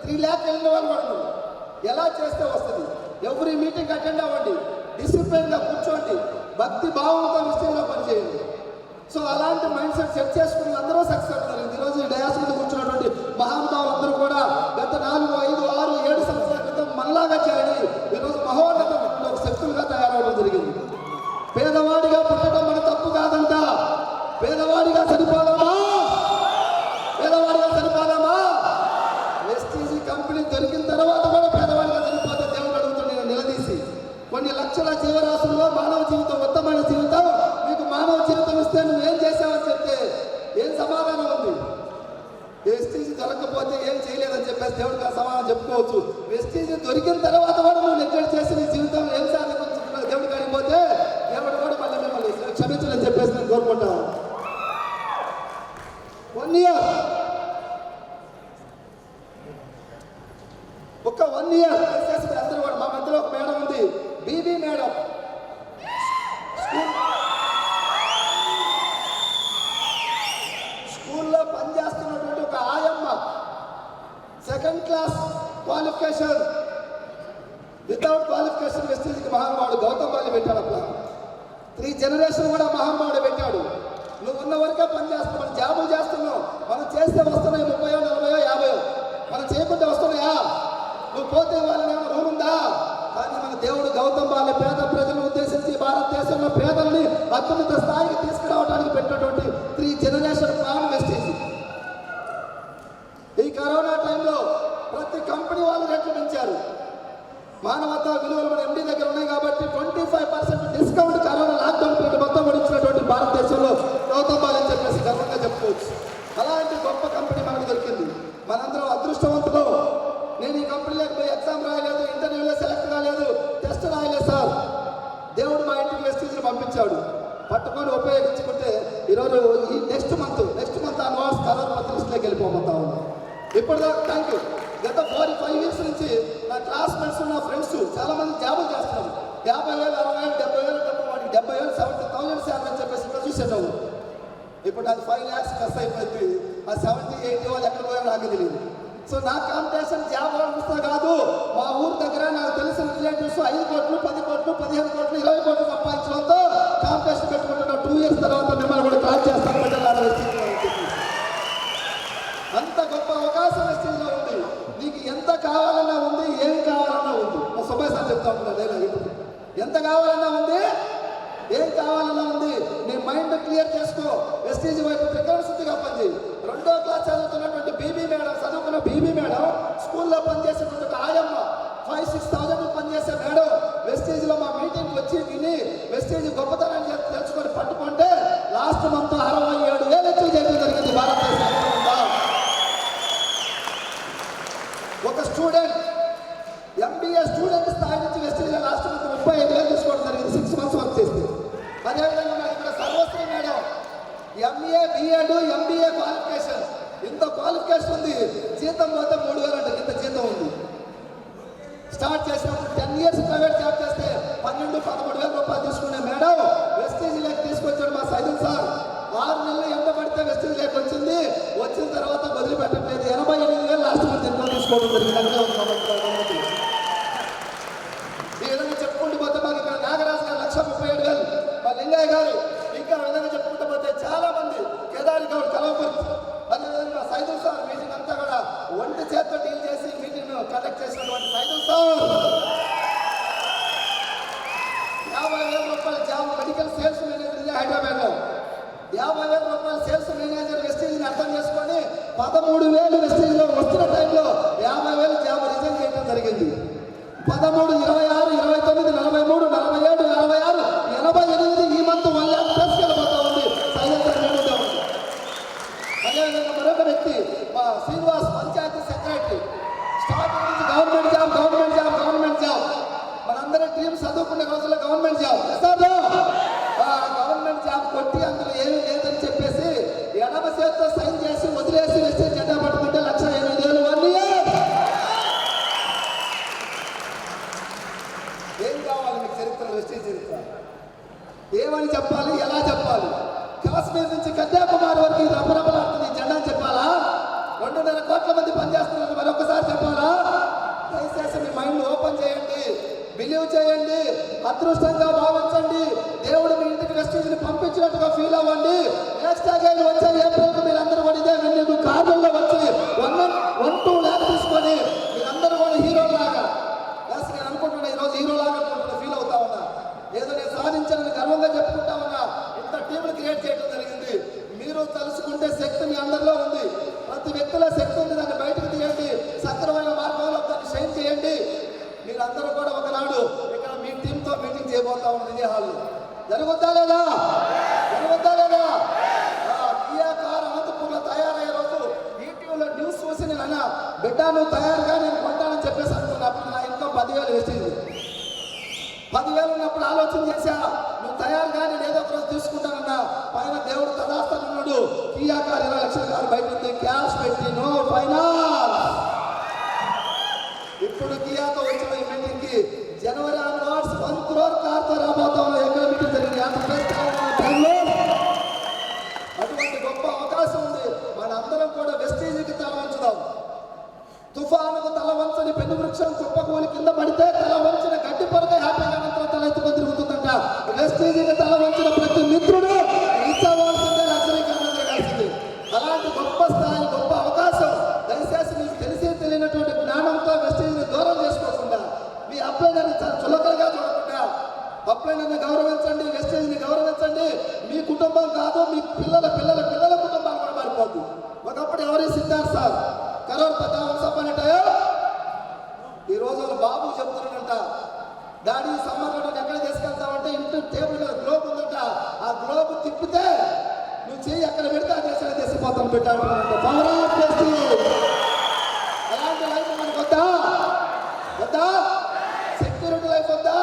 3 lakh వెళ్ళిన వాళ్ళు కూడా ఉన్నారు. ఎలా చేస్తే వస్తుంది? ఎవ్రీ మీటింగ్ అటెండ్ అవ్వండి, డిసిప్లిన్గా కూర్చోండి, భక్తి భావంతో విషయంలో పనిచేయండి. సో అలాంటి మైండ్ సెట్ చేసుకుని అందరూ సక్సెస్ అవుతారు. ఈరోజు ఈ డయాస్ మీద కూర్చున్నటువంటి మహానుభావులందరూ కూడా గత 4, 5, 6, 7 సంవత్సరాల క్రితం మనలాగా చేయండి. ఈరోజు మహోన్నత శక్తులుగా తయారవడం జరిగింది. పేదవాడిగా పుట్టడం మన తప్పు కాదంట. పేదవాడిగా చనిపోదామా? పేదవాడిగా చనిపోదామా? వెస్టీజ్ కంపెనీ దొరికిన తర్వాత కూడా పేదవాడిగా చనిపోతే దేవుడు అడుగుతుంది నేను నిలదీసి. కొన్ని లక్షల జీవరాశుల్లో మానవ జీవితం ఉత్తమైన జీవితం, మీకు మానవ జీవితం ఇస్తే నువ్వేం చేసావని చెప్తే ఏం సమాధానం ఉంది? వెస్టీజ్ దొరకకపోతే ఏం చేయలేదని చెప్పేసి దేవుడికి ఆ సమాధానం చెప్పుకోవచ్చు. వెస్టీజ్ దొరికిన తర్వాత కూడా నువ్వు నెగ్లెక్ట్ చేసి నీ జీవితం ఏం సాధించుకున్నావు దేవుడికి అడిగిపోతే దేవుడు కూడా మళ్ళీ మిమ్మల్ని క్షమించని చెప్పేసి నేను కోరుకుంటాను. 1 ఇయర్, ఒక్క 1 ఇయర్ చేసి మీరు అందరూ కూడా. మా మధ్యలో ఒక మేడం ఉంది, బీబీ మేడం. స్కూల్లో పనిచేస్తున్నటువంటి ఒక ఆయమ్మ, 2nd class qualification, without qualification వెస్టీజ్కి మహానుభావుడు గౌతమ్ బాలి పెట్టాడు. అట్లా 3 జనరేషన్ కూడా మహానుభావుడు పెట్టాడు. నువ్వు ఉన్న వరకే పని చేస్తున్నావు, మనం జాబులు చేస్తున్నావు, మనం చేస్తే వస్తున్నాయి 30, 40, 50. మనం చేయకుండా వస్తున్నాయా? నువ్వు పోతే వాళ్ళని ఏమైనా రూల్ ఉందా? కానీ మన దేవుడు గౌతమ్ బాలి పేద ప్రజలను ఉద్దేశించి భారతదేశంలో పేదల్ని అత్యున్నత స్థాయికి తీసుకురావడానికి పెట్టినటువంటి 3 జనరేషన్ ప్లాన్ వెస్టీజ్. ఈ కరోనా టైంలో ప్రతి కంపెనీ వాళ్ళు రేట్లు మానవతా విలువలు మన ఎండి దగ్గర ఉన్నాయి కాబట్టి 25% డిస్కౌంట్ కరోనా లాక్డౌన్ పీరియడ్ మొత్తం కూడా ఇచ్చినటువంటి భారతదేశంలో గౌతమ్ బాల్ అని చెప్పేసి గర్వంగా చెప్పుకోవచ్చు. అలాంటి గొప్ప కంపెనీ మనకు దొరికింది. మనందరం అదృష్టవంతులు. నేను ఈ కంపెనీలోకి పోయి ఎగ్జామ్ రాయలేదు, ఇంటర్వ్యూలో సెలెక్ట్ కాలేదు, టెస్ట్ రాయలేదు సార్. దేవుడు మా ఇంటికి వెస్టీజ్ని పంపించాడు. పట్టుకొని ఉపయోగించుకుంటే ఈరోజు ఈ నెక్స్ట్ మంత్ అడ్వాన్స్ కరోనా లిస్ట్లోకి వెళ్ళిపోతా ఉన్నాం. ఇప్పుడు థ్యాంక్ యూ. గత 4-5 వీక్స్ నుంచి నా క్లాస్మేట్స్ నా ఫ్రెండ్స్ చాలా మంది జాబులు చేస్తున్నారు. 50,000, 60,000, 70,000 వాడికి 70,000, 70,000 శాలరీ అని చెప్పేసి ఇక్కడ చూసేటావు. ఇప్పుడు అది 5 lakhs ప్లస్ అయిపోయింది. ఆ 70-80 వాళ్ళు ఎక్కడ పోయారో నాకు తెలియదు. సో నా కాంపిటీషన్ జాబ్ వస్తా కాదు. మా ఊరు దగ్గర నాకు తెలిసిన రిలేటివ్స్ 5 కోట్లు, 10 కోట్లు, 15 కోట్లు, 20 కోట్లు సంపాదించడంతో కాంపిటీషన్ పెట్టుకుంటున్న 2 years తర్వాత మిమ్మల్ని కూడా కాల్ చేస్తాను. అంత గొప్ప అవకాశం వెస్టీజ్లో ఉంది. నీకు ఎంత కావాలన్నా ఉంది, ఏం కావాలన్నా ఉంది. మా సుభాష్ సార్ చెప్తా ఉంటాను డైలాగ్. ఇప్పుడు ఎంత కావాలన్నా ఉంది, ఏం కావాలన్నా ఉంది. నీ మైండ్ క్లియర్ చేసుకో. వెస్టీజ్ వైపు త్రికరణ పనిచేయి. 2వ క్లాస్ చదువుతున్నటువంటి బీబీ మేడం, చదువుకున్న బీబీ మేడం, స్కూల్లో పనిచేసేటువంటి ఒక ఆయమ్మ 5-6,000 పనిచేసే మేడం వెస్టీజ్లో మా మీటింగ్కి వచ్చి విని వెస్టీజ్ గొప్పతనాన్ని తెలుసుకొని పట్టుకుంటే లాస్ట్ మంత్ 67,000 అచీవ్ చేయడం జరిగింది భారతదేశంలో. ఒక స్టూడెంట్ ఎంబీఏ స్టూడెంట్ స్థాయి నుంచి వెస్టీజ్లో లాస్ట్ మంత్ 35,000 తీసుకోవడం జరిగింది 6 months వర్క్ చేస్తే. అదేవిధంగా ఇక్కడ సర్వశ్రీ madam MA, BEd, MBA qualification. ఇంత క్వాలిఫికేషన్ ఉంది. జీతం పోతే 3,000 అంటే ఇంత జీతం ఉంది. స్టార్ట్ చేసినప్పుడు 10 years ప్రైవేట్ జాబ్ చేస్తే 12-13,000 రూపాయలు తీసుకునే మేడం వెస్టీజ్ లేక తీసుకొచ్చాడు మా సైదుల్ సార్. 6 నెలలు ఎండ పడితే వెస్టీజ్ లేక వచ్చింది. వచ్చిన తర్వాత వదిలిపెట్టట్లేదు. 88,000 లాస్ట్ మంత్ ఇంట్లో తీసుకోవడం జరిగింది. ఈ విధంగా చెప్పుకుంటూ పోతే మాకు ఇక్కడ నాగరాజు గారు 1,37,000, మా లింగయ్య గారు, ఇంకా విధంగా చెప్పుకుంటూ పోతే చాలా మంది, కేదారి గౌడ్, కలవకుర్తి, అదేవిధంగా సైదుల్ సార్ మీటింగ్ అంతా కూడా ఒంటి చేతితో డీల్ చేసి మీటింగ్ కండక్ట్ చేసినటువంటి సైదుల్ సార్ 50,000 రూపాయల జాబ్ మెడికల్ సేల్స్ మేనేజర్ హైదరాబాద్లో. 50,000 రూపాయల సేల్స్ మేనేజర్ వెస్టీజ్ని అర్థం చేసుకొని 13,000 వెస్టీజ్లో వస్తున్న టైంలో 50,000 జాబ్ రిజైన్ చేయడం జరిగింది. 13, 26, 29, 43, 47, 56, 88 ఈ మంత్ 1 lakh ప్లస్ వెళ్ళిపోతా ఉంది. అదేవిధంగా మరొక వ్యక్తి మా శ్రీనివాస్, పంచాయతీ సెక్రటరీ. స్టార్టింగ్ నుంచి గవర్నమెంట్ జాబ్ మనందరి టీం చదువుకునే రోజుల్లో గవర్నమెంట్ జాబ్ గవర్నమెంట్ జాబ్ కొట్టి అందులో ఏమీ లేదని చెప్పేసి ఎడమ చేతితో సైన్ చేసి వదిలేసి వెస్టీజ్ జెండా పట్టుకుంటే 1,08,000 1 year. ఏం కావాలి మీకు చరిత్ర, వెస్టీజ్ చరిత్ర ఏమని చెప్పాలి, ఎలా చెప్పాలి? కాశ్మీర్ నుంచి కన్యాకుమారి వరకు రపరపలాడుతుంది జెండా అని చెప్పాలా? 2.5 కోట్ల మంది పనిచేస్తున్నారు మరొకసారి చెప్పాలా? దయచేసి మీ మైండ్ ఓపెన్ చేయండి, బిలీవ్ చేయండి, అదృష్టంగా భావించండి. దేవుడు మీ ఇంటికి వెస్టీజ్ని పంపించినట్టుగా ఫీల్ అవ్వండి. నెక్స్ట్ అగైన్ వచ్చే ఏప్రిల్కి మీరందరూ కూడా ఇదే మీకు కార్డుల్లో వచ్చి 1-2 lakh తీసుకొని మీరందరూ కూడా హీరోలాగా, నేను అనుకుంటున్నా ఈరోజు హీరోలాగా ఫీల్ అవుతా ఉన్నా. ఏదో నేను సాధించాలని గర్వంగా చెప్పుకుంటా ఉన్నా. ఇంత టీంలు క్రియేట్ చేయడం జరిగింది. మీరు తలుసుకుంటే శక్తి మీ అందరిలో ఉంది. ప్రతి వ్యక్తిలో శక్తి ఉంది. దాన్ని బయటకు తీయండి. సక్రమైన మార్గంలో దాన్ని షైన్ చేయండి. మీరందరూ కూడా ఒకనాడు ఇక్కడ మీ టీంతో మీటింగ్ చేయబోతా ఉంది ఇదే హాల్. జరుగుద్దా లేదా? కియా కార్ అనంతపూర్లో తయారయ్యే రోజు ఈటీవీలో న్యూస్ చూసి నేను అన్నా, బిడ్డ నువ్వు తయారుగా నేను కొంటానని చెప్పేసి అనుకున్నా. అప్పుడు నా ఇన్కమ్ 10,000 వేసింది. 10,000 ఉన్నప్పుడు ఆలోచన చేశా, నువ్వు తయారుగా నేను ఏదో ఒక రోజు తీసుకుంటానన్నా. పైన దేవుడు తదాస్తానున్నాడు. కియా కార్ 20 లక్షల కారు బయట ఉంది. క్యాష్ పెట్టి నో ఫైనాన్స్. ఇప్పుడు కియాతో వచ్చిన ఈ మీటింగ్కి జనవరి ఆన్వర్డ్స్ 1 crore కార్తో రాబోతా ఉన్నాం. ఎక్కడ మీటింగ్ జరిగింది? అటువంటి గొప్ప అవకాశం ఉంది. మనందరం కూడా వెస్టీజ్కి తల వంచుదాం. తుఫానుకు తల వంచని పెను వృక్షం కుప్పకూలి కింద పడితే తల వంచిన గడ్డి పొరక హ్యాపీగా తల ఎత్తుకొని తిరుగుతుందంట. వెస్టీజ్కి తల వంచిన ప్రతి మిత్రుడు ఇచ్చవలసిందే, లక్షణీకరణ చేయాల్సింది. అలాంటి గొప్ప స్థాయి, గొప్ప అవకాశం దయచేసి మీకు తెలిసి తెలియనటువంటి జ్ఞానంతో వెస్టీజ్ని దూరం చేసుకోకుండా, మీ అప్లైనర్ని చులకలుగా చూడకుండా అప్లైనర్ని గౌరవించండి, వెస్టీజ్ని గౌరవించండి. మీ కుటుంబం కాదు, మీ పిల్లల కుటుంబాలు కూడా మారిపోద్దు. ఒకప్పుడు ఎవరి సిద్ధార్థ్ సార్ కరోడ్ 50 సభ అనేటయో ఈ రోజు బాబు చెప్తున్నాడంట, డాడీ సమ్మర్లో నన్ను ఎక్కడ తీసుకెళ్తామంటే ఇంటి టేబుల్ మీద గ్లోబ్ ఉందంట, ఆ గ్లోబ్ తిప్పితే నువ్వు చెయ్యి ఎక్కడ పెడితే ఆ దేశాన్ని తీసుకుపోతాను పెట్టాడు. అలాంటి లైఫ్ మనకు వద్దా? వద్దా? సెక్యూరిటీ లైఫ్ వద్దా?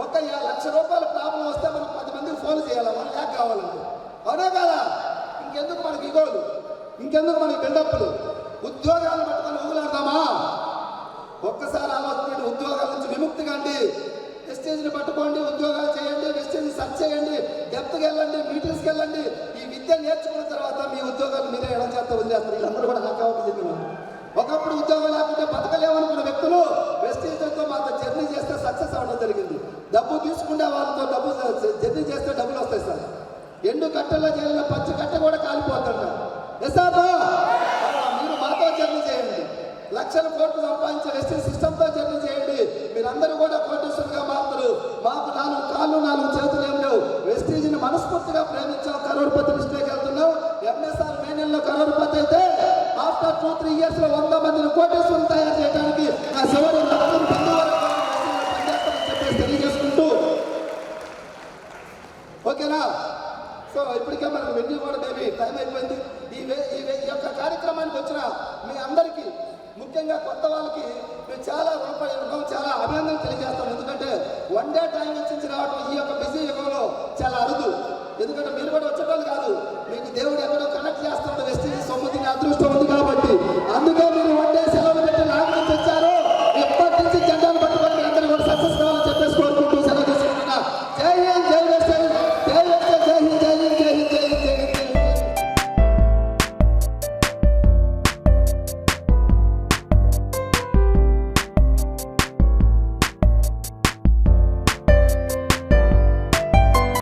ఒక 1,00,000 రూపాయల ప్రాబ్లం వస్తే మనం 10 మందికి ఫోన్ చేయాలి, మన ల్యాక్ కావాలంటే. అవునా కదా? ఇంకెందుకు మనకి ఇగోలు, ఇంకెందుకు మనకి బిల్డప్లు? ఉద్యోగాలు పట్టుకొని ఊగులాడదామా? ఒక్కసారి ఆలోచించండి. ఉద్యోగాల నుంచి విముక్తి కండి, వెస్టేజ్ని పట్టుకోండి, ఉద్యోగాలు చేయండి, వెస్టేజ్ సర్చ్ చేయండి, డెప్త్కి వెళ్ళండి, మీటింగ్స్కి వెళ్ళండి. ఈ విద్య నేర్చుకున్న తర్వాత మీ ఉద్యోగాలు మీరే ఎలా చేస్తా వదిలేస్తారు. వీళ్ళందరూ కూడా నాకు చెందిన ఒకప్పుడు ఉద్యోగం లేకుంటే బతకలేమనుకున్న వ్యక్తులు వెస్టేజ్తో మాతో జర్నీ చేస్తే సక్సెస్ అవ్వడం జరిగింది. డబ్బు తీసుకుంటే వాళ్ళతో డబ్బు జర్నీ చేస్తే డబ్బులు వస్తాయి సార్. ఎండు కట్టెల్లో చేయాలి, పచ్చి కట్టె కూడా కాలిపోతుంట. ఎసాబా మీరు మాతో జర్నీ చేయండి, లక్షల కోట్లు సంపాదించే వెస్టేజ్ సిస్టంతో జర్నీ చేయండి. మీరందరూ కూడా కోటీశ్వరులుగా మారుతారు. మాకు 4 కాళ్ళు 4 చేతులు ఏం లేవు. వెస్టేజ్ని మనస్ఫూర్తిగా ప్రేమించాం, కరోడ్పతి లిస్టులోకి వెళ్తున్నాం. ఎంఎస్ఆర్ మే నెలలో కరోడ్పతి అయితే ఆఫ్టర్ 2-3 ఇయర్స్ లో 100 మందిని కోటేశ్వరులు తయారు చేయడానికి నా చివరి చెప్పేసి తెలియజేసుకుంటూ, ఓకేనా? సో ఇప్పటికే మనకు వెన్యూ కూడా బేబీ టైం అయిపోయింది. ఈ యొక్క కార్యక్రమానికి వచ్చిన మీ అందరికీ, ముఖ్యంగా కొత్త వాళ్ళకి మేము చాలా రుణపడి ఉన్నాం, చాలా అభినందనలు తెలియజేస్తాం. ఎందుకంటే 1 డే టైం నుంచి రావడం ఈ యొక్క బిజీ యుగంలో చాలా అరుదు.